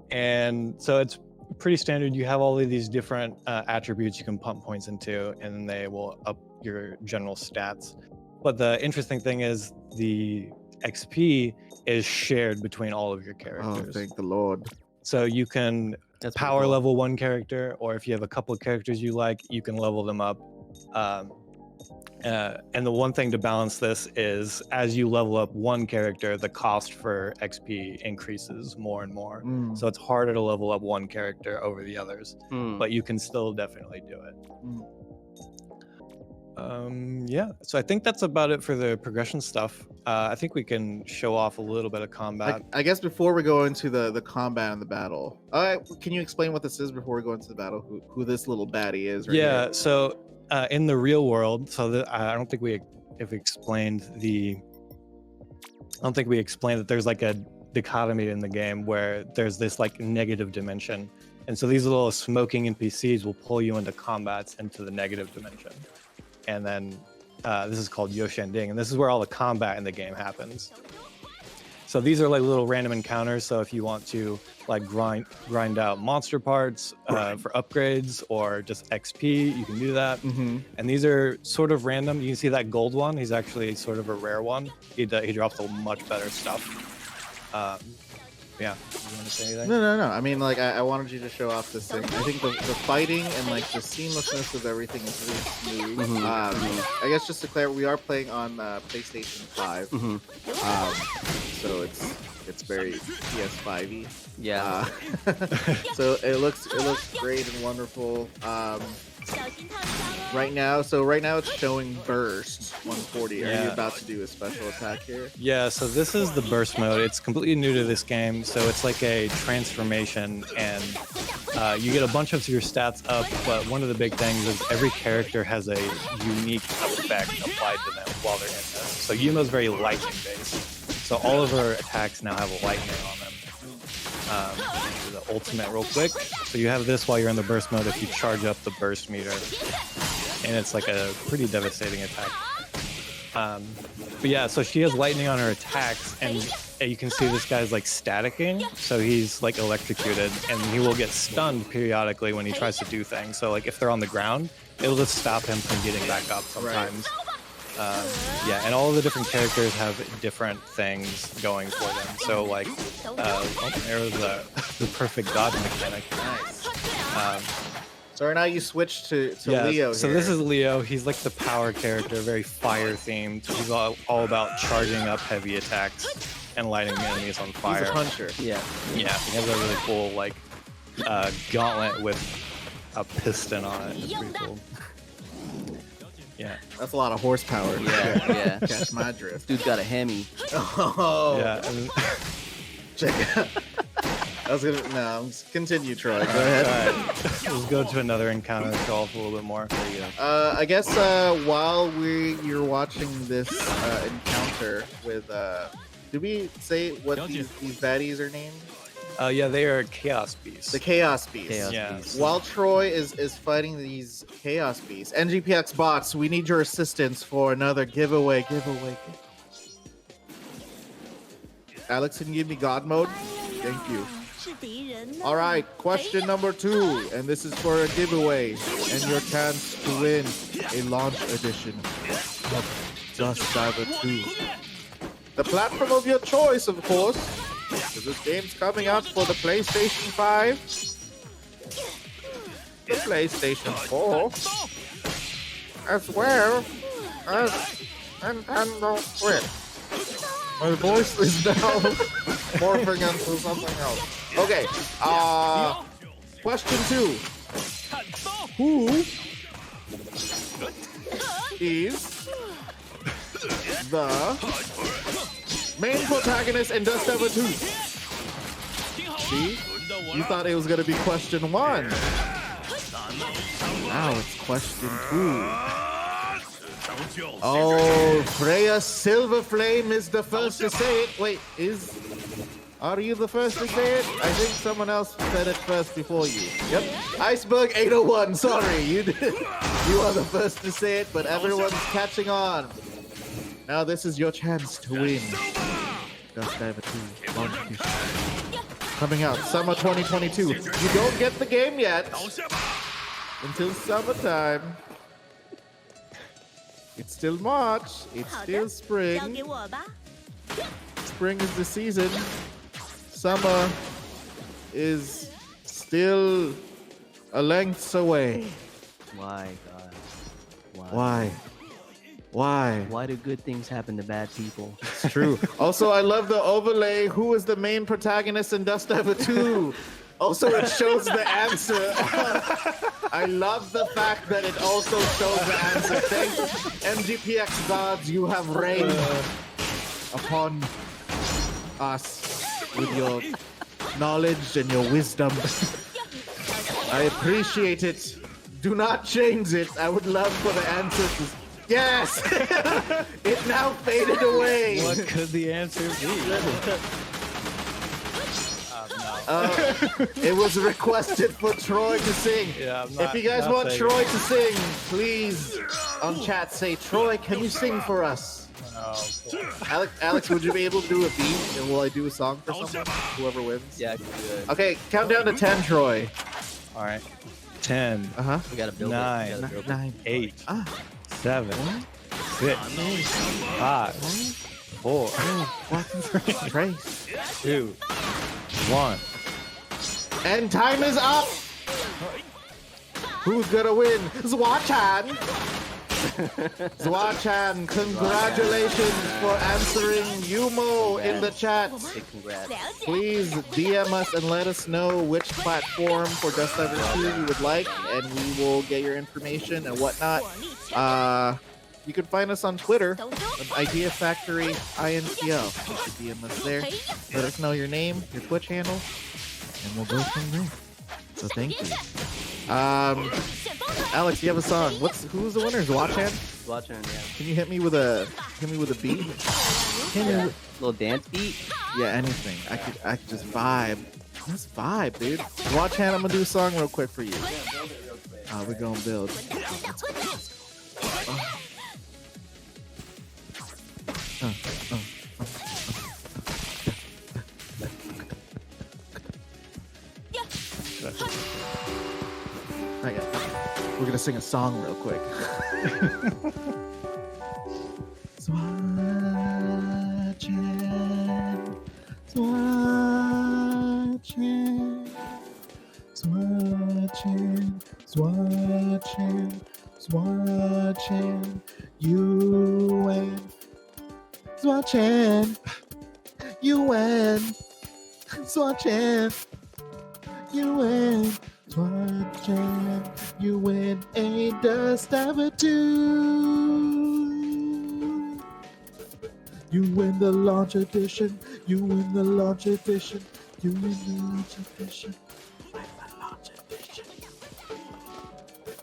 Speaker 2: And so it's pretty standard. You have all of these different attributes you can pump points into, and they will up your general stats. But the interesting thing is the XP is shared between all of your
Speaker 6: Oh,
Speaker 2: characters.
Speaker 6: thank the Lord.
Speaker 2: So you can
Speaker 3: That's pretty
Speaker 2: power
Speaker 3: cool.
Speaker 2: level one character, or if you have a couple of characters you like, you can level them up. And the one thing to balance this is, as you level up one character, the cost for XP increases more and more.
Speaker 6: Mm.
Speaker 2: So it's harder to level up one character over the others,
Speaker 3: Hmm.
Speaker 2: but you can still definitely do it. Yeah, so I think that's about it for the progression stuff. I think we can show off a little bit of combat.
Speaker 6: I guess before we go into the combat and the battle, can you explain what this is before we go into the battle? Who this little baddie is? Right
Speaker 2: Yeah,
Speaker 6: here?
Speaker 2: so in the real world, so I don't think we explained that there's like a dichotomy in the game where there's this like negative dimension, and so these little smoking NPCs will pull you into combats into the negative dimension, and then this is called Yoshanding, and this is where all the combat in the game happens. So these are like little random encounters. So if you want to like grind out monster parts for upgrades or just XP, you can do that.
Speaker 6: Mm-hmm.
Speaker 2: And these are sort of random. You can see that gold one. He's actually sort of a rare one. He drops a much better stuff. Yeah. You want to say anything?
Speaker 6: No. I mean, like, I wanted you to show off this thing. I think the fighting and like the seamlessness of everything is really smooth.
Speaker 3: Mhm.
Speaker 6: I guess just to clarify, we are playing on PlayStation 5,
Speaker 3: Mhm.
Speaker 6: so it's very PS5y.
Speaker 3: Yeah.
Speaker 6: So it looks great and wonderful. Right now it's showing burst 140. Are you
Speaker 2: Yeah.
Speaker 6: about to do a special attack here?
Speaker 2: Yeah, so this is the burst mode. It's completely new to this game, so it's like a transformation, and you get a bunch of your stats up, but one of the big things is every character has a unique effect applied to them while they're in this. So Yumo's very lightning based, so all of her attacks now have lightning on them. Do the ultimate real quick. So you have this while you're in the burst mode if you charge up the burst meter, and it's like a pretty devastating attack. But yeah, so she has lightning on her attacks, and you can see this guy's like staticking, so he's like electrocuted, and he will get stunned periodically when he tries to do things. So like if they're on the ground, it'll just stop him from getting back up sometimes. Yeah, and all of the different characters have different things going for them. So like, there's the perfect dodge mechanic.
Speaker 6: So right now you switch to
Speaker 2: Yeah,
Speaker 6: Leo.
Speaker 2: so
Speaker 6: here.
Speaker 2: this is Leo. He's like the power character, very fire themed. He's all about charging up heavy attacks and lighting enemies on fire.
Speaker 6: He's a puncher.
Speaker 3: Yeah.
Speaker 2: Yeah, he has a really cool like gauntlet with a piston on it. It's pretty cool. Yeah.
Speaker 6: That's a lot of horsepower.
Speaker 3: Yeah.
Speaker 6: Catch my drift.
Speaker 3: Dude's got a Hemi.
Speaker 6: Oh.
Speaker 2: Yeah. And
Speaker 6: Check it out. I was gonna no. Continue, Troy. Go ahead.
Speaker 2: All right. Let's go to another encounter to show off a little bit more. There you go.
Speaker 6: I guess while you're watching this encounter with did we say what these baddies are named?
Speaker 2: Yeah, they are chaos beasts.
Speaker 6: The Chaos Beasts.
Speaker 3: Chaos
Speaker 2: Yeah.
Speaker 3: Beast.
Speaker 6: While Troy is fighting these Chaos Beasts, NGPX bots, we need your assistance for another giveaway. Alex, can you give me God mode? Thank you. All right, question number 2, and this is for a giveaway and your chance to win a launch edition of Dusk Diver 2. The platform of your choice, of course, because this game's coming out for the PlayStation 5, the PlayStation 4, as well as Nintendo Switch. My voice is now morphing into something else. Okay, question 2. Who is the main protagonist in Dusk Diver 2? See? You thought it was going to be question 1. Now it's question 2. Oh, Freya Silverflame is the first to say it. Wait, are you the first to say it? I think someone else said it first before you. Yep. Iceberg 801, sorry. You did. You are the first to say it, but everyone's catching on. Now this is your chance to win. Dusk Diver 2 launch edition. Coming out summer 2022. You don't get the game yet until summertime. It's still March. It's still spring. Spring is the season. Summer is still a length away.
Speaker 3: Why, God?
Speaker 6: Why?
Speaker 3: Why do good things happen to bad people?
Speaker 6: It's true. Also, I love the overlay. Who is the main protagonist in Dusk Diver 2? Also, it shows the answer. I love the fact that it also shows the answer. Thanks, NGPX gods, you have reigned upon us with your knowledge and your wisdom. I appreciate it. Do not change it. I would love for the answer to... Yes! It now faded away.
Speaker 2: What could the answer be?
Speaker 6: It was requested for Troy to sing.
Speaker 2: Yeah,
Speaker 6: If you guys want Troy to sing, please on chat say, Troy, can you sing for us? Alex, would you be able to do a beat? And will I do a song for someone? Whoever wins?
Speaker 3: Yeah, I can do it.
Speaker 6: Okay, count down to 10, Troy.
Speaker 2: All right. 10,
Speaker 6: Uh-huh.
Speaker 3: We gotta build
Speaker 2: Nine.
Speaker 3: it. We gotta build it.
Speaker 6: 9.
Speaker 2: 8,
Speaker 6: Ah.
Speaker 2: 7, 6, 5, 4,
Speaker 6: Pray.
Speaker 2: 2, 1.
Speaker 6: And time is up. Who's gonna win? Zwachan. Zwachan, congratulations for answering Yumo in the chat.
Speaker 3: Big congrats.
Speaker 6: Please DM us and let us know which platform for Dusk Diver 2 you would like, and we will get your information and whatnot. You can find us on Twitter, Idea Factory INTL. You can DM us there. Let us know your name, your Twitch handle, and we'll go from there. So thank you. Alex, you have a song. Who's the winner? Zwachan?
Speaker 3: Watch on, yeah.
Speaker 6: Can you hit me with a beat?
Speaker 3: Yeah. Little dance beat.
Speaker 6: Yeah, anything. I could just vibe. Let's vibe, dude. Watch hand, I'm gonna do a song real quick for you. We're gonna build. Not yet. We're gonna sing a song real quick. Swatching, you win. Swatching, you win. Swatching, you win. Swatching, you win a Dusk Diver 2. You win the launch edition. You win the launch edition.
Speaker 1: You in the large edition. I'm a large edition.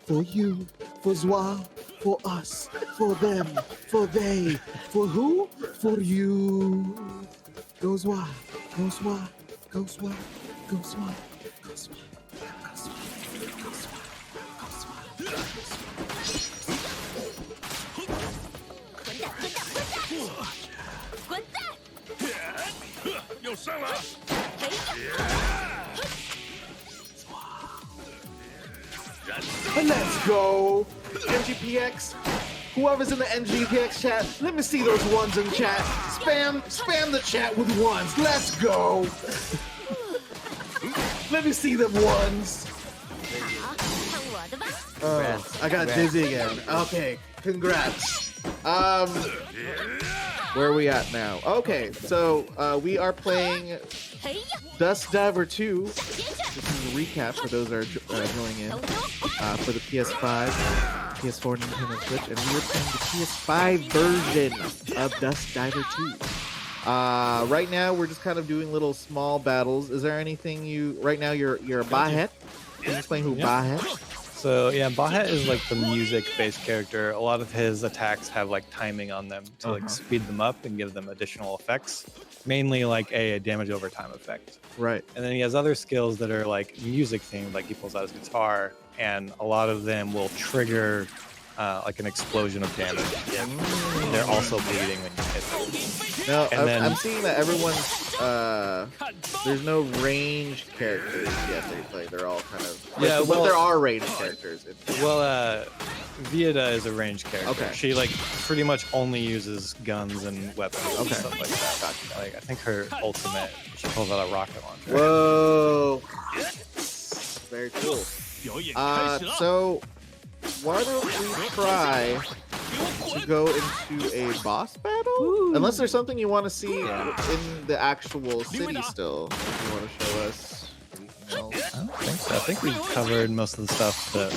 Speaker 1: For you, for Zwa, for us, for them, for they, for who? For you. Go Zwa, go Zwa, go Zwa, go Zwa, go Zwa, go Zwa, go Zwa, go Zwa, go Let's go! NGPX! Whoever's in the NGPX chat, let me see those ones in chat. Spam the chat with ones. Let's go! Let me see them ones. I got dizzy again. Okay, congrats. Where are we at now? Okay, so we are playing Dusk Diver 2. This is a recap for those that are joining in for the PS5, PS4, Nintendo Switch, and we are playing the PS5 version of Dusk Diver 2. Right now, we're just kind of doing little small battles. Is there anything right now you're a Bahet? Can you explain who Bahet?
Speaker 2: So yeah, Bahet is like the music-based character. A lot of his attacks have like timing on them to like speed them up and give them additional effects. Mainly like a damage over time effect.
Speaker 1: Right.
Speaker 2: And then he has other skills that are like music themed, like he pulls out his guitar, and a lot of them will trigger like an explosion of damage. They're also bleeding when you hit them.
Speaker 6: No,
Speaker 2: And then-
Speaker 6: I'm seeing that everyone's there's no ranged characters yet they play. They're all kind of
Speaker 2: Yeah,
Speaker 6: but
Speaker 2: well-
Speaker 6: there are ranged characters.
Speaker 2: Well, Vieta is a ranged character.
Speaker 6: Okay.
Speaker 2: She like pretty much only uses guns and weapons and
Speaker 6: Okay.
Speaker 2: stuff like that.
Speaker 6: Gotcha.
Speaker 2: Like I think her ultimate, she pulls out a rocket launcher.
Speaker 6: Whoa, very cool. So why don't we try to go into a boss battle? Unless there's something you want to see in the actual city still. If you want to show us anything else.
Speaker 2: I don't think so. I think we've covered most of the stuff that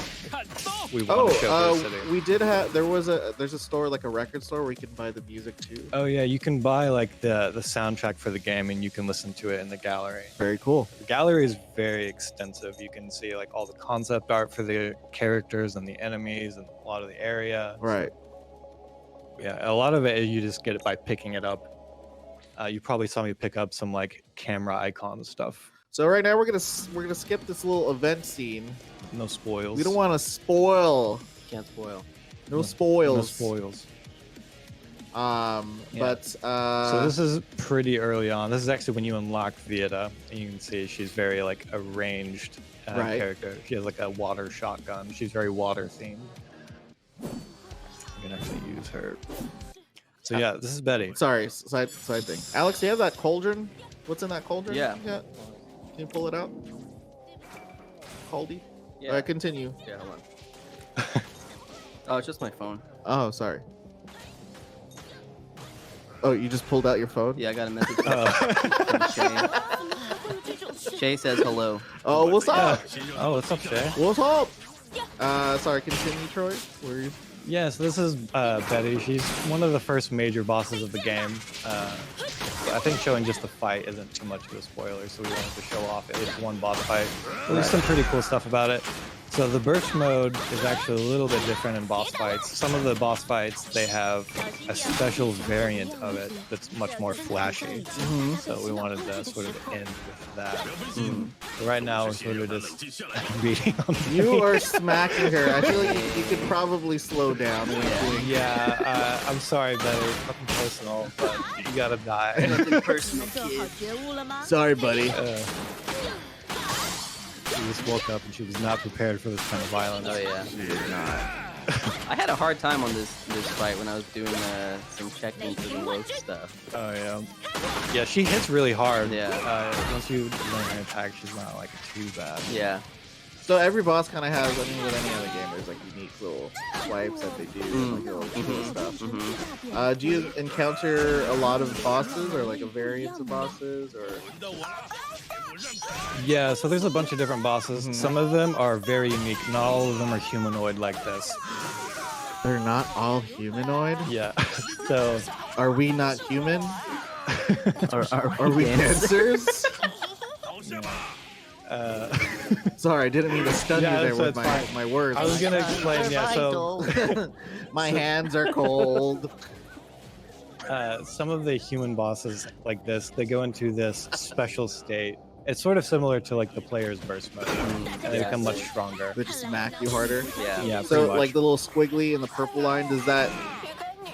Speaker 2: we want to show for the city.
Speaker 6: We did have. There's a store, like a record store, where you can buy the music too.
Speaker 2: Oh yeah, you can buy like the soundtrack for the game and you can listen to it in the gallery.
Speaker 6: Very cool.
Speaker 2: The gallery is very extensive. You can see like all the concept art for the characters and the enemies and a lot of the area.
Speaker 6: Right.
Speaker 2: Yeah, a lot of it you just get it by picking it up. You probably saw me pick up some like camera icon stuff.
Speaker 6: So right now we're gonna skip this little event scene.
Speaker 2: No spoils.
Speaker 6: We don't want to spoil.
Speaker 3: Can't spoil.
Speaker 6: No spoils.
Speaker 2: No spoils. Yeah.
Speaker 6: But
Speaker 2: So this is pretty early on. This is actually when you unlock Vieta, and you can see she's very like a ranged
Speaker 6: Right.
Speaker 2: character. She has like a water shotgun. She's very water themed. You can actually use her. So yeah, this is Betty.
Speaker 6: sorry, side thing. Alex, do you have that cauldron? What's in that cauldron?
Speaker 3: Yeah.
Speaker 6: You got? Can you pull it out? Caldy?
Speaker 3: Yeah.
Speaker 6: Continue.
Speaker 3: Yeah, hold on. Oh, it's just my phone.
Speaker 6: Oh, sorry. Oh, you just pulled out your phone?
Speaker 3: Yeah, I got a message
Speaker 2: Oh.
Speaker 3: from Shay. Shay says hello.
Speaker 6: Oh, what's up?
Speaker 2: Oh, what's up, Shay?
Speaker 6: What's up? Sorry, continue, Troy. Where are you?
Speaker 2: Yeah, so this is Betty. She's one of the first major bosses of the game. So I think showing just the fight isn't too much of a spoiler, so we wanted to show off at least one boss fight. There's some pretty cool stuff about it. So the burst mode is actually a little bit different in boss fights. Some of the boss fights, they have a special variant of it that's much more flashy. So we wanted to sort of end with that. So right now we're sort of just beating on the
Speaker 6: You are smacking her. I feel like you could probably slow down.
Speaker 2: Yeah, I'm sorry, Betty. It's nothing personal, but you gotta die.
Speaker 3: Nothing personal, kid.
Speaker 1: Sorry, buddy.
Speaker 2: She just woke up and she was not prepared for this kind of violence.
Speaker 3: Oh yeah. I had a hard time on this fight when I was doing some checking for the roast stuff.
Speaker 2: Oh yeah. Yeah, she hits really hard.
Speaker 3: Yeah.
Speaker 2: Once you learn her attack, she's not like too bad.
Speaker 3: Yeah.
Speaker 6: So every boss kind of has, I mean, with any other game, there's like unique little swipes that they do, like little cool stuff. Do you encounter a lot of bosses, or like a variance of bosses, or?
Speaker 2: Yeah, so there's a bunch of different bosses. Some of them are very unique. Not all of them are humanoid like this.
Speaker 6: They're not all humanoid.
Speaker 2: Yeah. So
Speaker 6: Are we not human?
Speaker 3: Are
Speaker 6: Are we
Speaker 3: dancers?
Speaker 6: dancers? Sorry, I didn't mean to stun
Speaker 2: Yeah,
Speaker 6: you there
Speaker 2: that's
Speaker 6: with
Speaker 2: fine.
Speaker 6: my words.
Speaker 2: I was gonna explain. Yeah, so
Speaker 6: My hands are cold.
Speaker 2: some of the human bosses like this, they go into this special state. It's sort of similar to like the player's burst mode, and they become much stronger.
Speaker 6: They just smack you harder.
Speaker 3: Yeah.
Speaker 2: Yeah,
Speaker 6: So
Speaker 2: pretty much.
Speaker 6: like the little squiggly in the purple line, is that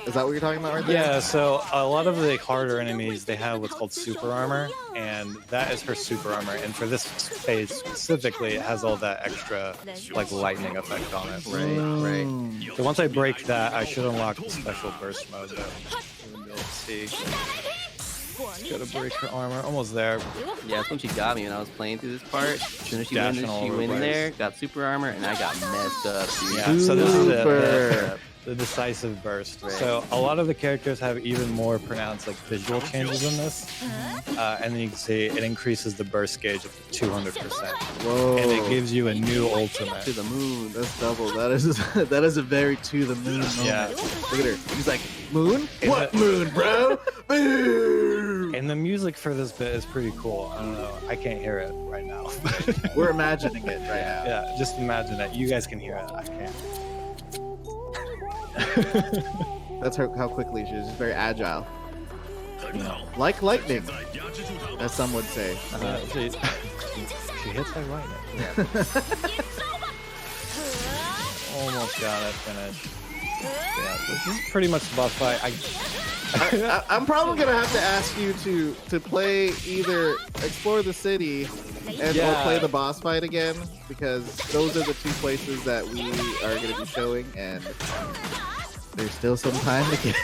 Speaker 6: what you're talking about right there?
Speaker 2: Yeah, so a lot of the harder enemies, they have what's called super armor, and that is her super armor. And for this phase specifically, it has all that extra like lightning effect on it.
Speaker 3: Right.
Speaker 2: So once I break that, I should unlock the special burst mode. Let's see. Just gotta break her armor. Almost there.
Speaker 3: Yeah, that's when she got me when I was playing through this part. As soon as she went
Speaker 2: Dashing all over
Speaker 3: in
Speaker 2: the
Speaker 3: there, got super armor, and I got messed up, dude.
Speaker 2: Yeah, so this is
Speaker 6: Super.
Speaker 2: the decisive burst.
Speaker 3: Right.
Speaker 2: So a lot of the characters have even more pronounced like visual changes in this, and then you can see it increases the burst gauge up to 200%,
Speaker 6: Whoa.
Speaker 2: and it gives you a new ultimate.
Speaker 3: To the moon.
Speaker 6: That's double. That is a very to the moon moment.
Speaker 2: Yeah.
Speaker 6: Look at her. He's like, moon?
Speaker 2: And
Speaker 6: What
Speaker 2: the-
Speaker 6: moon, bro? Boom.
Speaker 2: And the music for this bit is pretty cool. I don't know. I can't hear it right now.
Speaker 6: We're imagining it right now.
Speaker 2: Yeah, just imagine it. You guys can hear it. I can't.
Speaker 6: That's how quickly she is. She's very agile.
Speaker 2: No.
Speaker 6: Like lightning, as some would say.
Speaker 2: She hits like lightning. Almost got it finished. Yeah, this is pretty much the boss fight.
Speaker 6: I'm probably gonna have to ask you to play either explore the city and or
Speaker 2: Yeah.
Speaker 6: play the boss fight again, because those are the two places that we are gonna be showing, and there's still some time to get.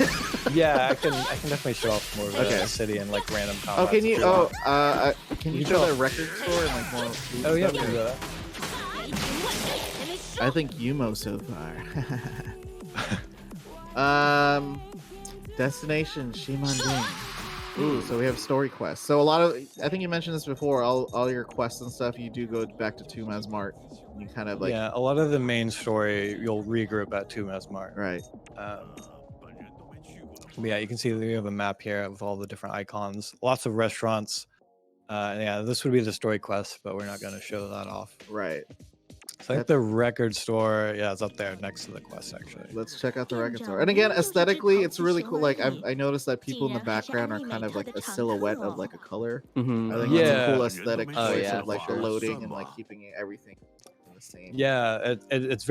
Speaker 2: Yeah, I can definitely show off more of
Speaker 6: Okay.
Speaker 2: the city and like random
Speaker 6: Oh,
Speaker 2: combats.
Speaker 6: can you?
Speaker 2: if you want.
Speaker 6: Can you
Speaker 2: You
Speaker 6: show
Speaker 2: go.
Speaker 6: the record store and like more? food
Speaker 2: Oh yeah, we
Speaker 6: stuff?
Speaker 2: can do that.
Speaker 6: I think Yumo so far. Destination Shimanding. Ooh, so we have story quests. So a lot of, I think you mentioned this before. All your quests and stuff, you do go back to Tuma's Mark. You kind of like,
Speaker 2: Yeah, a lot of the main story you'll regroup at Tuma's Mark.
Speaker 6: right.
Speaker 2: But yeah, you can see that we have a map here with all the different icons, lots of restaurants. Yeah, this would be the story quest, but we're not going to show that off.
Speaker 6: Right.
Speaker 2: So I think the record store, yeah, it's up there next to the quest actually.
Speaker 6: Let's check out the record store. And again, aesthetically, it's really cool. Like I noticed that people in the background are kind of like a silhouette of like a color.
Speaker 3: Mm-hmm.
Speaker 6: I think that's a
Speaker 2: Yeah.
Speaker 6: cool aesthetic
Speaker 3: Oh,
Speaker 6: choice
Speaker 3: yeah,
Speaker 6: of like
Speaker 3: for
Speaker 6: the
Speaker 3: sure.
Speaker 6: loading and like keeping everything the same.
Speaker 2: Yeah, it's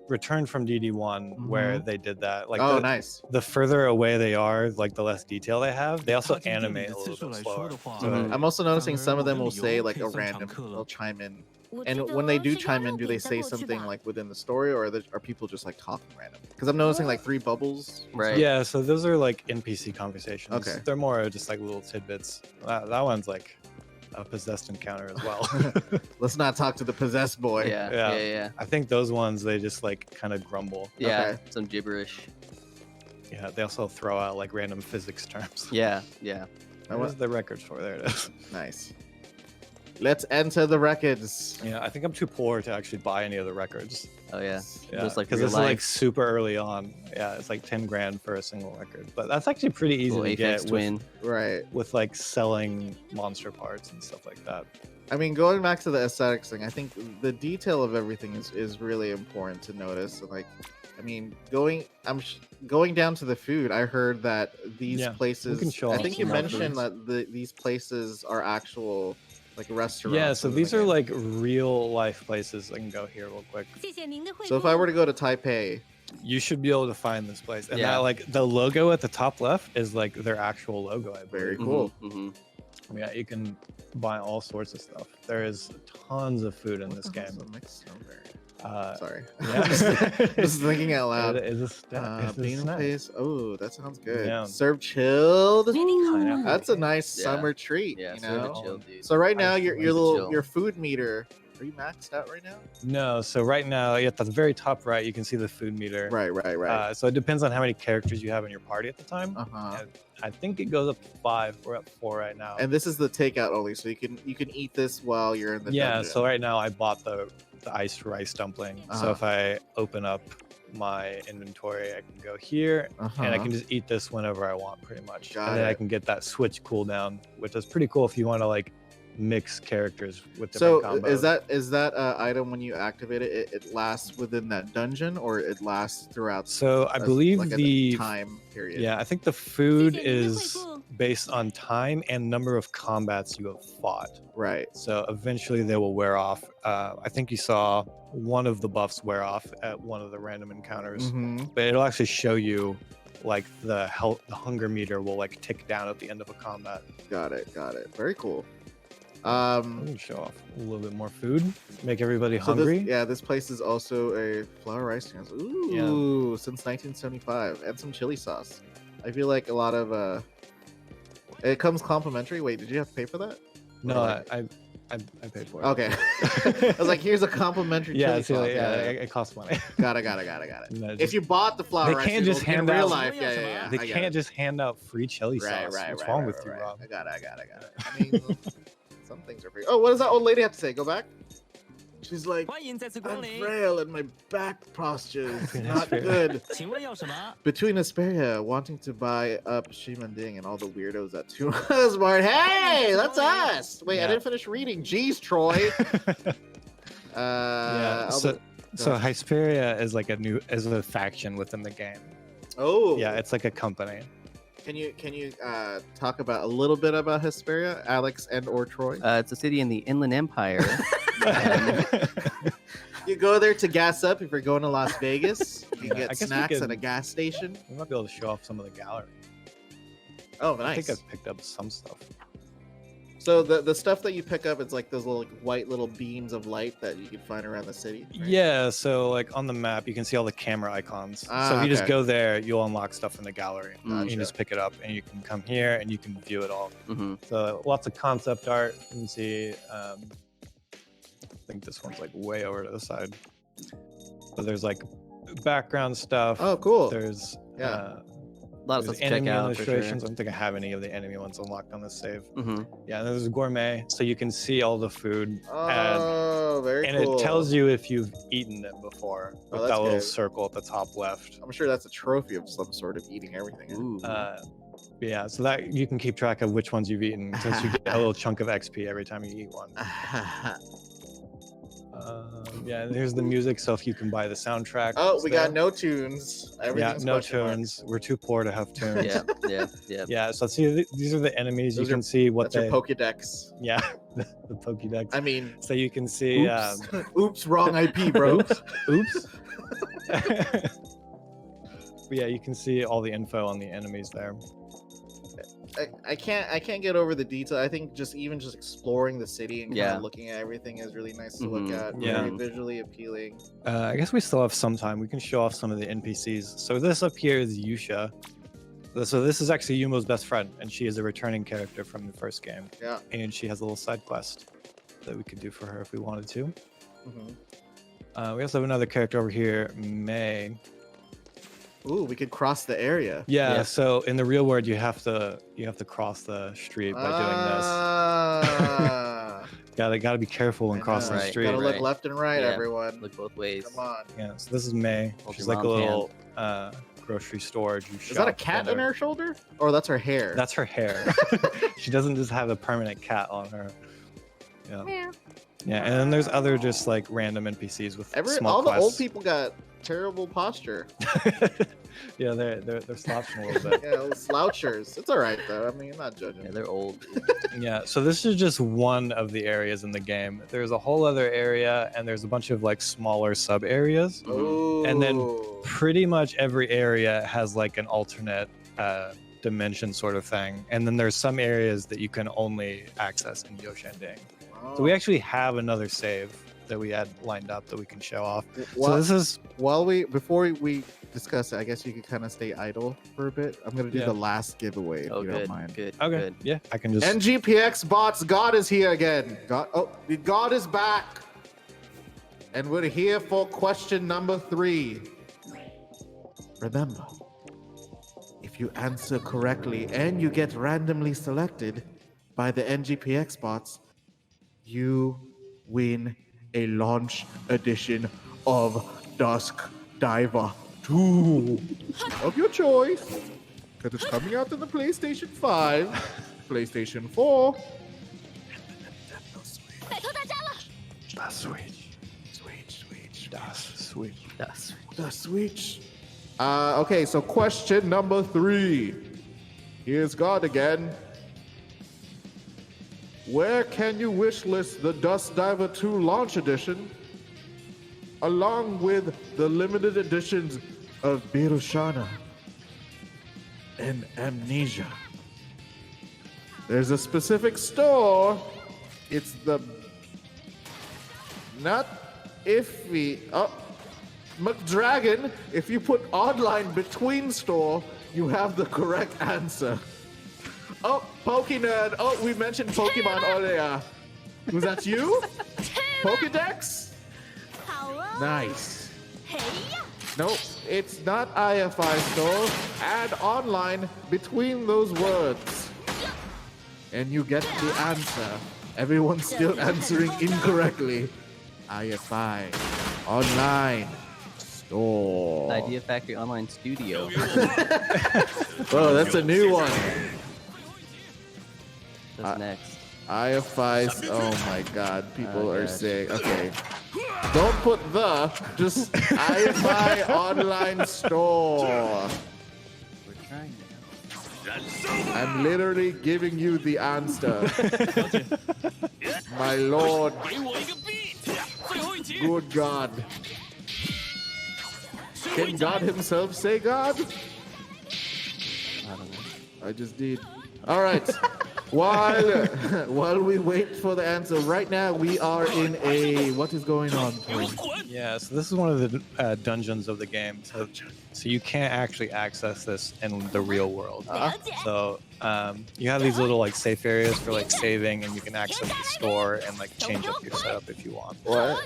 Speaker 2: returned from DD1 where they did that. Like
Speaker 6: Oh,
Speaker 2: the,
Speaker 6: nice.
Speaker 2: the further away they are, like the less detail they have. They also animate a little bit slower. So
Speaker 6: I'm also noticing some of them will say like a random, they'll chime in. And when they do chime in, do they say something like within the story, or are people just like talking random? Because I'm noticing like 3 bubbles.
Speaker 3: Right.
Speaker 2: yeah, so those are like NPC conversations.
Speaker 6: Okay.
Speaker 2: They're more just like little tidbits. That one's like a possessed encounter as well.
Speaker 6: Let's not talk to the possessed boy.
Speaker 3: Yeah.
Speaker 2: Yeah.
Speaker 3: Yeah. Yeah.
Speaker 2: I think those ones they just like kind of grumble.
Speaker 3: Yeah.
Speaker 6: Okay.
Speaker 3: Some gibberish.
Speaker 2: Yeah, they also throw out like random physics terms.
Speaker 3: Yeah. Yeah.
Speaker 2: Where's the record store? There it is.
Speaker 6: Nice. Let's enter the records.
Speaker 2: Yeah, I think I'm too poor to actually buy any of the records.
Speaker 3: Oh yeah.
Speaker 2: Yeah,
Speaker 3: Just like
Speaker 2: because
Speaker 3: real
Speaker 2: this is like
Speaker 3: life.
Speaker 2: super early on. Yeah, it's like 10 grand for a single record, but that's actually pretty easy
Speaker 3: Little
Speaker 2: to
Speaker 3: Apex
Speaker 2: get
Speaker 3: twin.
Speaker 6: Right.
Speaker 2: with like selling monster parts and stuff like that.
Speaker 6: I mean, going back to the aesthetics thing, I think the detail of everything is really important to notice. Like, I mean, going down to the food. I heard that these
Speaker 2: Yeah, we
Speaker 6: places.
Speaker 2: can show
Speaker 6: I
Speaker 2: off
Speaker 6: think you
Speaker 2: some more
Speaker 6: mentioned
Speaker 2: foods.
Speaker 6: that these places are actual like restaurants.
Speaker 2: Yeah, so
Speaker 6: within
Speaker 2: these
Speaker 6: the
Speaker 2: are
Speaker 6: game.
Speaker 2: like real life places. I can go here real quick.
Speaker 6: So if I were to go to Taipei,
Speaker 2: You should be able to find this place. And
Speaker 3: Yeah.
Speaker 2: that, like the logo at the top left is like their actual logo. I
Speaker 6: very
Speaker 2: believe.
Speaker 6: cool.
Speaker 3: Mm-hmm.
Speaker 2: Yeah, you can buy all sorts of stuff. There is tons of food in this
Speaker 6: What the hell's
Speaker 2: game.
Speaker 6: a mixed strawberry?
Speaker 2: Uh,
Speaker 6: Sorry.
Speaker 2: yeah.
Speaker 6: Just thinking out loud.
Speaker 2: It is a it's a
Speaker 6: Bean
Speaker 2: snack.
Speaker 6: paste. Oh, that sounds good.
Speaker 2: Yeah.
Speaker 6: Served chilled.
Speaker 2: Pineapple.
Speaker 6: That's a nice
Speaker 3: Yeah.
Speaker 6: summer treat.
Speaker 3: Yeah.
Speaker 6: you
Speaker 3: Serve
Speaker 6: know.
Speaker 3: it chill, dude.
Speaker 6: So right now
Speaker 2: I
Speaker 6: your
Speaker 2: like to
Speaker 3: chill.
Speaker 6: your food meter. Are you maxed out right now?
Speaker 2: No, so right now, at the very top right, you can see the food meter.
Speaker 6: Right.
Speaker 2: So it depends on how many characters you have in your party at the time.
Speaker 6: Uh-huh.
Speaker 2: And I think it goes up to 5. We're at 4 right now.
Speaker 6: And this is the takeout only, so you can eat this while you're in the
Speaker 2: yeah,
Speaker 6: dungeon.
Speaker 2: so right now I bought the iced rice dumpling. So
Speaker 6: Uh-huh.
Speaker 2: if I open up my inventory, I can go here and I can just eat this whenever I want, pretty much.
Speaker 6: Got
Speaker 2: and then I
Speaker 6: it.
Speaker 2: can get that switch cooldown, which is pretty cool if you want to like mix characters with
Speaker 6: So
Speaker 2: different combos.
Speaker 6: is that item when you activate it, it lasts within that dungeon or it lasts throughout?
Speaker 2: So I
Speaker 6: as,
Speaker 2: believe
Speaker 6: like, a
Speaker 2: the
Speaker 6: time period.
Speaker 2: yeah, I think the food is based on time and number of combats you have fought.
Speaker 6: Right.
Speaker 2: So eventually they will wear off. I think you saw one of the buffs wear off at one of the random encounters,
Speaker 6: Mm-hmm.
Speaker 2: but it'll actually show you like the hunger meter will like tick down at the end of a combat.
Speaker 6: Got it. Very cool.
Speaker 2: I'm gonna show off a little bit more food, make everybody
Speaker 6: So
Speaker 2: hungry.
Speaker 6: this place is also a flour rice house. Ooh, since 1975, and some chili sauce. I feel like a lot of it comes complimentary. Wait, did you have to pay for that?
Speaker 2: No,
Speaker 6: Or
Speaker 2: I paid for it.
Speaker 6: Okay. I was like, here's a complimentary
Speaker 2: Yeah,
Speaker 6: chili
Speaker 2: so,
Speaker 6: sauce.
Speaker 2: yeah, it costs money.
Speaker 6: Got it.
Speaker 2: No,
Speaker 6: If
Speaker 2: just-
Speaker 6: you bought the flour
Speaker 2: They
Speaker 6: rice
Speaker 2: can't just
Speaker 6: noodles
Speaker 2: hand
Speaker 6: in real
Speaker 2: out-
Speaker 6: life, yeah.
Speaker 2: they
Speaker 6: I get
Speaker 2: can't
Speaker 6: it.
Speaker 2: just hand out free chili sauce.
Speaker 6: Right.
Speaker 2: What's wrong with you, Rob?
Speaker 6: I got it. I mean, some things are free. Oh, what does that old lady have to say? Go back. She's like, I'm frail and my back posture is not good. Between Asperia wanting to buy up Shimanding and all the weirdos at Two Smart. Hey, that's us. Wait,
Speaker 2: Yeah.
Speaker 6: I didn't finish reading. Jeez, Troy.
Speaker 2: Yeah.
Speaker 6: all
Speaker 2: So,
Speaker 6: the-
Speaker 2: so Hesperia is like a faction within the game.
Speaker 6: oh,
Speaker 2: Yeah, it's like a company.
Speaker 6: Can you talk about a little bit about Hesperia, Alex and or Troy?
Speaker 3: It's a city in the Inland Empire.
Speaker 6: You go there to gas up if you're going to Las Vegas. You
Speaker 2: Yeah,
Speaker 6: can
Speaker 2: I
Speaker 6: get
Speaker 2: guess we
Speaker 6: snacks
Speaker 2: could-
Speaker 6: at a gas station.
Speaker 2: We might be able to show off some of the gallery.
Speaker 6: Oh,
Speaker 2: I
Speaker 6: nice.
Speaker 2: think I've picked up some stuff.
Speaker 6: So the stuff that you pick up, it's like those little white little beams of light that you can find around the city. right?
Speaker 2: Yeah, so like on the map, you can see all the camera icons. So
Speaker 6: Ah,
Speaker 2: if you just
Speaker 6: okay.
Speaker 2: go there, you'll unlock stuff in the gallery. You
Speaker 6: Gotcha.
Speaker 2: can just pick it up, and you can come here and you can view it all.
Speaker 3: Hmm.
Speaker 2: So lots of concept art. You can see. I think this one's like way over to the side. But there's like background stuff.
Speaker 6: Oh, cool.
Speaker 2: There's
Speaker 6: Yeah.
Speaker 3: A lot of
Speaker 2: there's
Speaker 3: stuff to check
Speaker 2: enemy
Speaker 3: out for sure.
Speaker 2: illustrations. I don't think I have any of the enemy ones unlocked on this save.
Speaker 3: Hmm.
Speaker 2: Yeah, and there's gourmet, so you can see all the food.
Speaker 6: Oh, very
Speaker 2: And
Speaker 6: cool.
Speaker 2: it tells you if you've eaten it before with
Speaker 6: that's
Speaker 2: that little
Speaker 6: good.
Speaker 2: circle at the top left.
Speaker 6: I'm sure that's a trophy of some sort of eating everything.
Speaker 3: Ooh.
Speaker 2: Yeah, so that you can keep track of which ones you've eaten since you get a little chunk of XP every time you eat one. Yeah, and here's the music, so if you can buy the soundtrack.
Speaker 6: Oh,
Speaker 2: it's
Speaker 6: we
Speaker 2: there.
Speaker 6: got no tunes.
Speaker 2: Yeah,
Speaker 6: Everything's
Speaker 2: no
Speaker 6: question mark.
Speaker 2: tunes. We're too poor to have tunes.
Speaker 3: Yeah.
Speaker 2: Yeah, so see, these are the enemies.
Speaker 6: Those
Speaker 2: you
Speaker 6: are-
Speaker 2: can see what
Speaker 6: That's
Speaker 2: they.
Speaker 6: your Pokedex.
Speaker 2: Yeah, the Pokédex.
Speaker 6: I mean,
Speaker 2: So you can see.
Speaker 6: oops, oops, wrong IP, bro.
Speaker 2: Oops. But yeah, you can see all the info on the enemies there.
Speaker 6: I can't get over the detail. I think just exploring the city and kind
Speaker 3: Yeah.
Speaker 6: of looking at everything is really nice to look
Speaker 3: Mhm.
Speaker 6: at.
Speaker 2: Yeah.
Speaker 6: Very visually appealing.
Speaker 2: I guess we still have some time. We can show off some of the NPCs. So this up here is Yusha. So this is actually Yumo's best friend, and she is a returning character from the first game.
Speaker 6: Yeah.
Speaker 2: And she has a little side quest that we could do for her if we wanted to.
Speaker 6: Mhm.
Speaker 2: We also have another character over here, May.
Speaker 6: Ooh, we could cross the area.
Speaker 2: Yeah,
Speaker 3: Yeah.
Speaker 2: So in the real world, you have to cross the street by
Speaker 6: Ah,
Speaker 2: doing this. Gotta be careful when
Speaker 6: I
Speaker 2: crossing
Speaker 6: know.
Speaker 2: the
Speaker 3: Right,
Speaker 2: street.
Speaker 6: Gotta look
Speaker 3: right.
Speaker 6: left and right,
Speaker 3: Yeah.
Speaker 6: everyone.
Speaker 3: Look both ways.
Speaker 6: Come on.
Speaker 2: Yeah. So this is May.
Speaker 3: Hold
Speaker 2: She's
Speaker 3: your
Speaker 2: like a
Speaker 3: mom's
Speaker 2: little grocery store.
Speaker 6: Is that a cat in her shoulder? Or that's her hair?
Speaker 2: That's her hair. She doesn't just have a permanent cat on her. Yeah. Yeah, and then there's other just like random NPCs with small
Speaker 6: all the old
Speaker 2: quests.
Speaker 6: people got terrible posture.
Speaker 2: Yeah, they're slouching a little bit.
Speaker 6: Yeah, little slouchers. It's all right though. I mean, I'm not judging.
Speaker 3: Yeah, they're old.
Speaker 2: Yeah, so this is just one of the areas in the game. There's a whole other area, and there's a bunch of like smaller sub areas.
Speaker 6: Ooh.
Speaker 2: And then pretty much every area has like an alternate dimension sort of thing. And then there's some areas that you can only access in Yoshanding.
Speaker 6: Wow.
Speaker 2: So we actually have another save that we had lined up that we can show off. So
Speaker 6: Well,
Speaker 2: this is
Speaker 6: before we discuss it, I guess you could kind of stay idle for a bit. I'm gonna do
Speaker 2: Yeah.
Speaker 6: the last giveaway if
Speaker 3: Oh,
Speaker 6: you
Speaker 3: good.
Speaker 6: don't mind.
Speaker 3: Good.
Speaker 2: okay.
Speaker 3: Good.
Speaker 2: Yeah, I can just.
Speaker 6: NGPX bots, God is here again. God is back. And we're here for question number 3. Remember, if you answer correctly and you get randomly selected by the NGPX bots, you win a launch edition of Dusk Diver 2 of your choice. Because it's coming out on the PlayStation 5, PlayStation 4, The Switch. Okay, so question number 3. Here's God again. Where can you wishlist the Dusk Diver 2 Launch Edition, along with the limited editions of Birushana and Amnesia? There's a specific store. It's the not iffy. Oh, McDragon. If you put online between store, you have the correct answer. Oh, Pokenerd. Oh, we mentioned Pokemon earlier. Was that you? Pokedex? Nice. Nope, it's not IFI store. Add online between those words. And you get the answer. Everyone's still answering incorrectly. IFI. Online. Store.
Speaker 3: Idea Factory Online Studio.
Speaker 6: Oh, that's a new one.
Speaker 3: What's next?
Speaker 6: IFI's. Oh my god, people are
Speaker 3: gosh.
Speaker 6: saying. Okay. Don't put the, just IFI Online Store.
Speaker 3: We're trying to.
Speaker 6: I'm literally giving you the answer. My lord. Good God. Can God himself say God?
Speaker 3: I don't know.
Speaker 6: I just did. All right. While we wait for the answer, right now we are in a. What is going on?
Speaker 2: Yeah, so this is one of the dungeons of the game. So you can't actually access this in the real world. So you have these little like safe areas for like saving, and you can access the store and like change up your setup if you want.
Speaker 6: What?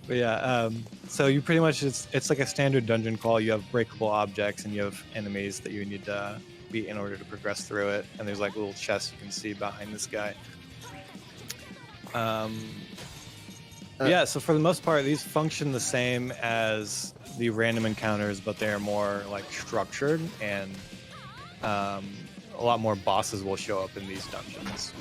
Speaker 2: But yeah, so you pretty much it's like a standard dungeon crawl. You have breakable objects and you have enemies that you need to beat in order to progress through it. And there's like little chests you can see behind this guy. Yeah, so for the most part, these function the same as the random encounters, but they're more like structured, and a lot more bosses will show up in these dungeons.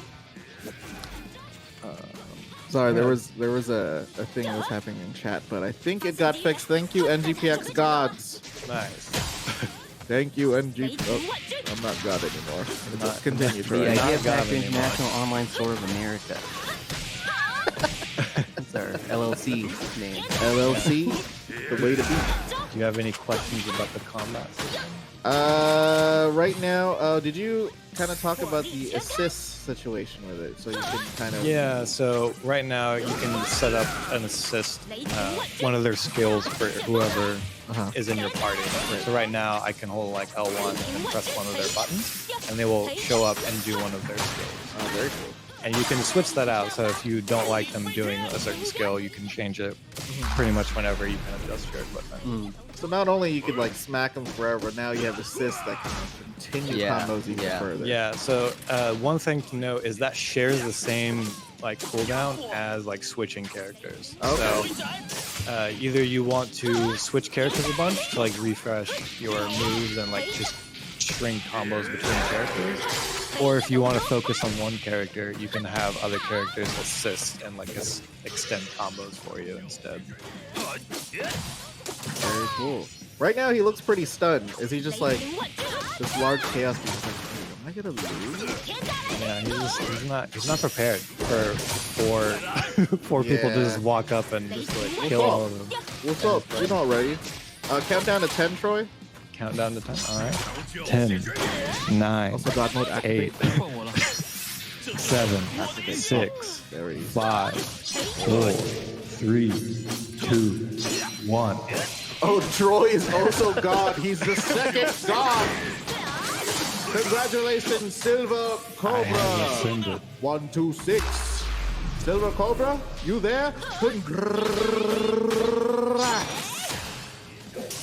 Speaker 6: Sorry, there was a thing that was happening in chat, but I think it got fixed. Thank you, NGPX gods.
Speaker 2: Nice.
Speaker 6: Thank you, NG. Oh, I'm not God anymore. Let's continue.
Speaker 3: The
Speaker 6: Troy.
Speaker 3: Idea
Speaker 2: Not God
Speaker 3: Factory
Speaker 2: anymore.
Speaker 3: International Online Store of America. That's our LLC name.
Speaker 6: LLC, the way to be.
Speaker 2: Do you have any questions about the combat system?
Speaker 6: Right now, did you kind of talk about the assist situation with it? So you can kind of.
Speaker 2: Yeah, so right now you can set up an assist, one of their skills for whoever is in your party. So right now I can hold like L1 and press one of their buttons, and they will show up and do one of their skills.
Speaker 6: Oh, very cool.
Speaker 2: And you can switch that out, so if you don't like them doing a certain skill, you can change it pretty much whenever you can adjust your equipment.
Speaker 6: So not only you could like smack them forever, now you have assists that can continue combos even further.
Speaker 2: Yeah, so one thing to note is that shares the same like cooldown as like switching characters.
Speaker 6: Okay.
Speaker 2: So either you want to switch characters a bunch to like refresh your moves and like just string combos between characters, or if you want to focus on one character, you can have other characters assist and like extend combos for you instead.
Speaker 6: Very cool. Right now he looks pretty stunned. Is he just like this large chaos being like, am I gonna lose?
Speaker 2: Yeah, he's not prepared for four people to just walk up and just like kill all of them.
Speaker 6: What's up? You're not ready. Countdown to 10, Troy.
Speaker 2: Countdown to 10. All right. 10, 9,
Speaker 6: Also God mode
Speaker 2: 8,
Speaker 6: activate.
Speaker 2: 7, 6,
Speaker 6: There he is.
Speaker 2: 5, 4, 3, 2, 1.
Speaker 6: Oh, Troy is also God. He's the second God. Congratulations, Silver
Speaker 2: I have
Speaker 6: Cobra.
Speaker 2: ascended.
Speaker 6: 1, 2, 6. Silver Cobra, you there? Congrats.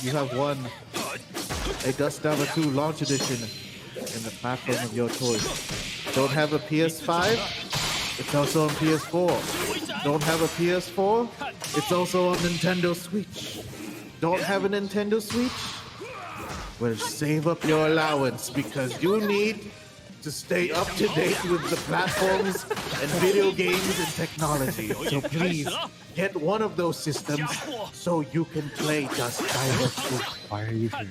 Speaker 6: You have won a Dusk Diver 2 launch edition in the platform of your choice. Don't have a PS5? It's also on PS4. Don't have a PS4? It's also on Nintendo Switch. Don't have a Nintendo Switch? Well, save up your allowance because you need
Speaker 1: to stay up to date with the platforms and video games and technology. So please get one of those systems so you can play Dusk Diver 2.
Speaker 2: Why are you here?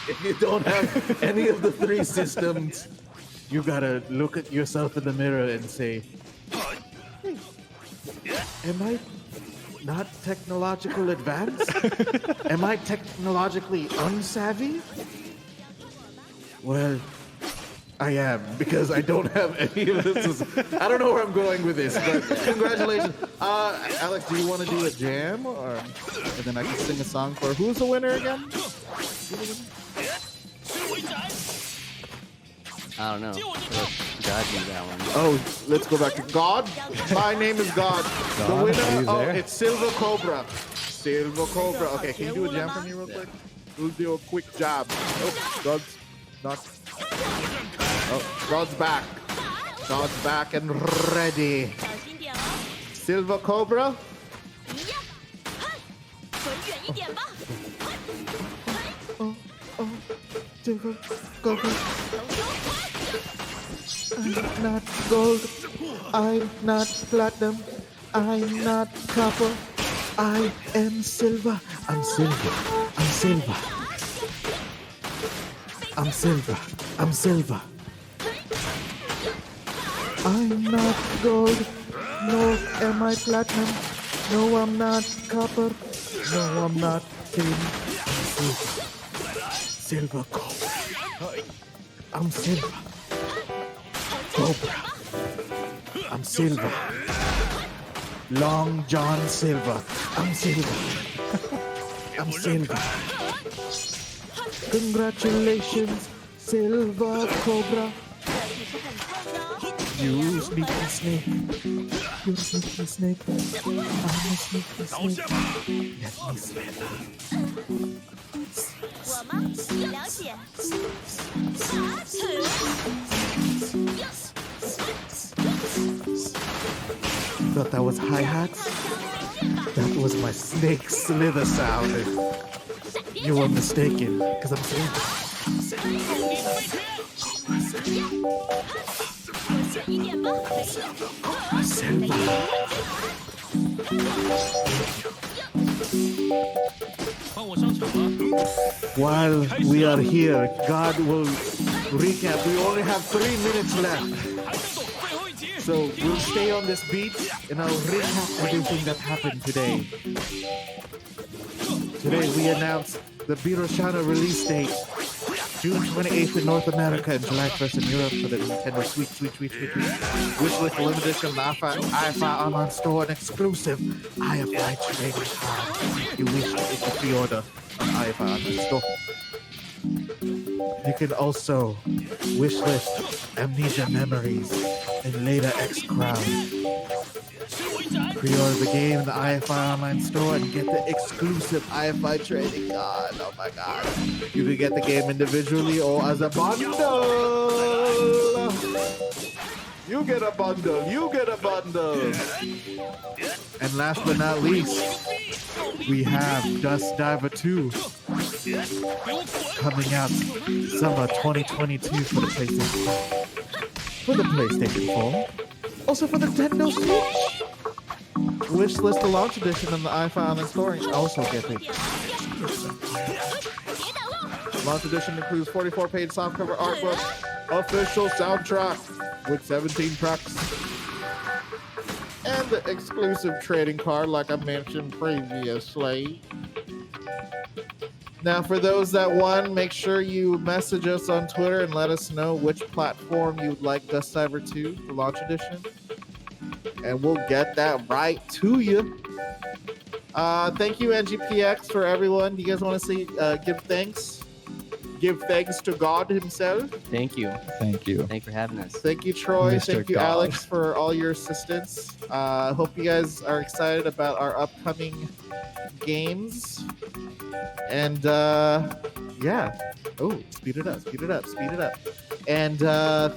Speaker 1: If you don't have any of the three systems, you gotta look at yourself in the mirror and say, hey, am I not technological advanced? Am I technologically unsavvy? Well, I am, because I don't have any of this. I don't know where I'm going with this, but congratulations. Alex, do you want to do a jam? And then I can sing a song for who's the winner again?
Speaker 3: I don't know. God knew that one.
Speaker 6: Oh, let's go back to God. My name is God. The
Speaker 2: God, are
Speaker 6: winner,
Speaker 2: you
Speaker 6: oh,
Speaker 2: there?
Speaker 6: it's Silver Cobra. Silver Cobra. Okay, can you do a jam for me real quick? We'll do a quick jab. Oh, God's not. Oh, God's back. God's back and ready. Silver Cobra. Oh, Silver Cobra. I'm not gold. I'm not platinum. I'm not copper. I am silver. I'm silver. I'm silver. I'm silver. I'm silver. I'm not gold. No, am I platinum? No, I'm not copper. No, I'm not tin. I'm silver. Silver Cobra. I'm silver. Cobra. I'm Silver. Long John Silver. I'm Silver. I'm Silver. Congratulations, Silver Cobra. You sneaky snake. You're a sneaky snake. I'm a sneaky snake. Let me slither.
Speaker 4: 我吗？了解。
Speaker 1: You thought that was hi-hats? That was my snake slither sound. You were mistaken, because I'm saying While we are here, God will recap. We only have 3 minutes left. So we'll stay on this beat and I'll recap everything that happened today. Today we announced the Biroshana release date. June 28th in North America and July 1st in Europe for the Nintendo Switch. Wishlist limited edition IFI online store and exclusive IFI trading card. You wish to pre-order on IFI online store. You can also wishlist Amnesia Memories and later X Crown. Pre-order the game in the IFI online store and get the exclusive IFI trading card. Oh my god. You can get the game individually or as a bundle. You get a bundle. You get a bundle. And last but not least, we have Dusk Diver 2 coming out summer 2022 for the PlayStation 4. For the PlayStation 4. Also for the Nintendo Switch. Wishlist the launch edition on the iPhone online store and also get it. Launch edition includes 44-page softcover artbook, official soundtrack with 17 tracks, and the exclusive trading card like I mentioned previously. Now, for those that won, make sure you message us on Twitter and let us know which platform you would like Dusk Diver 2 for launch edition. And we'll get that right to you. Thank you, NGPX, for everyone. Do you guys want to say give thanks? Give thanks to God himself.
Speaker 3: Thank you.
Speaker 2: Thank you.
Speaker 3: Thank you for having us.
Speaker 6: Thank you, Troy.
Speaker 2: Mr.
Speaker 6: Thank you,
Speaker 2: God.
Speaker 6: Alex, for all your assistance. Hope you guys are excited about our upcoming games. And yeah. Oh, speed it up, speed it up, speed it up. And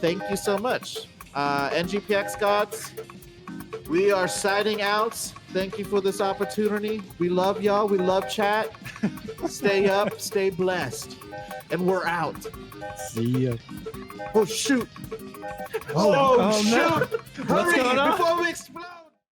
Speaker 6: thank you so much. NGPX gods, we are signing out. Thank you for this opportunity. We love y'all. We love chat. Stay up, stay blessed. And we're out.
Speaker 2: See ya.
Speaker 6: Oh, shoot.
Speaker 2: Oh,
Speaker 6: Oh,
Speaker 2: no.
Speaker 6: shoot.
Speaker 2: What's
Speaker 6: Hurry
Speaker 2: going on?
Speaker 6: before we explode.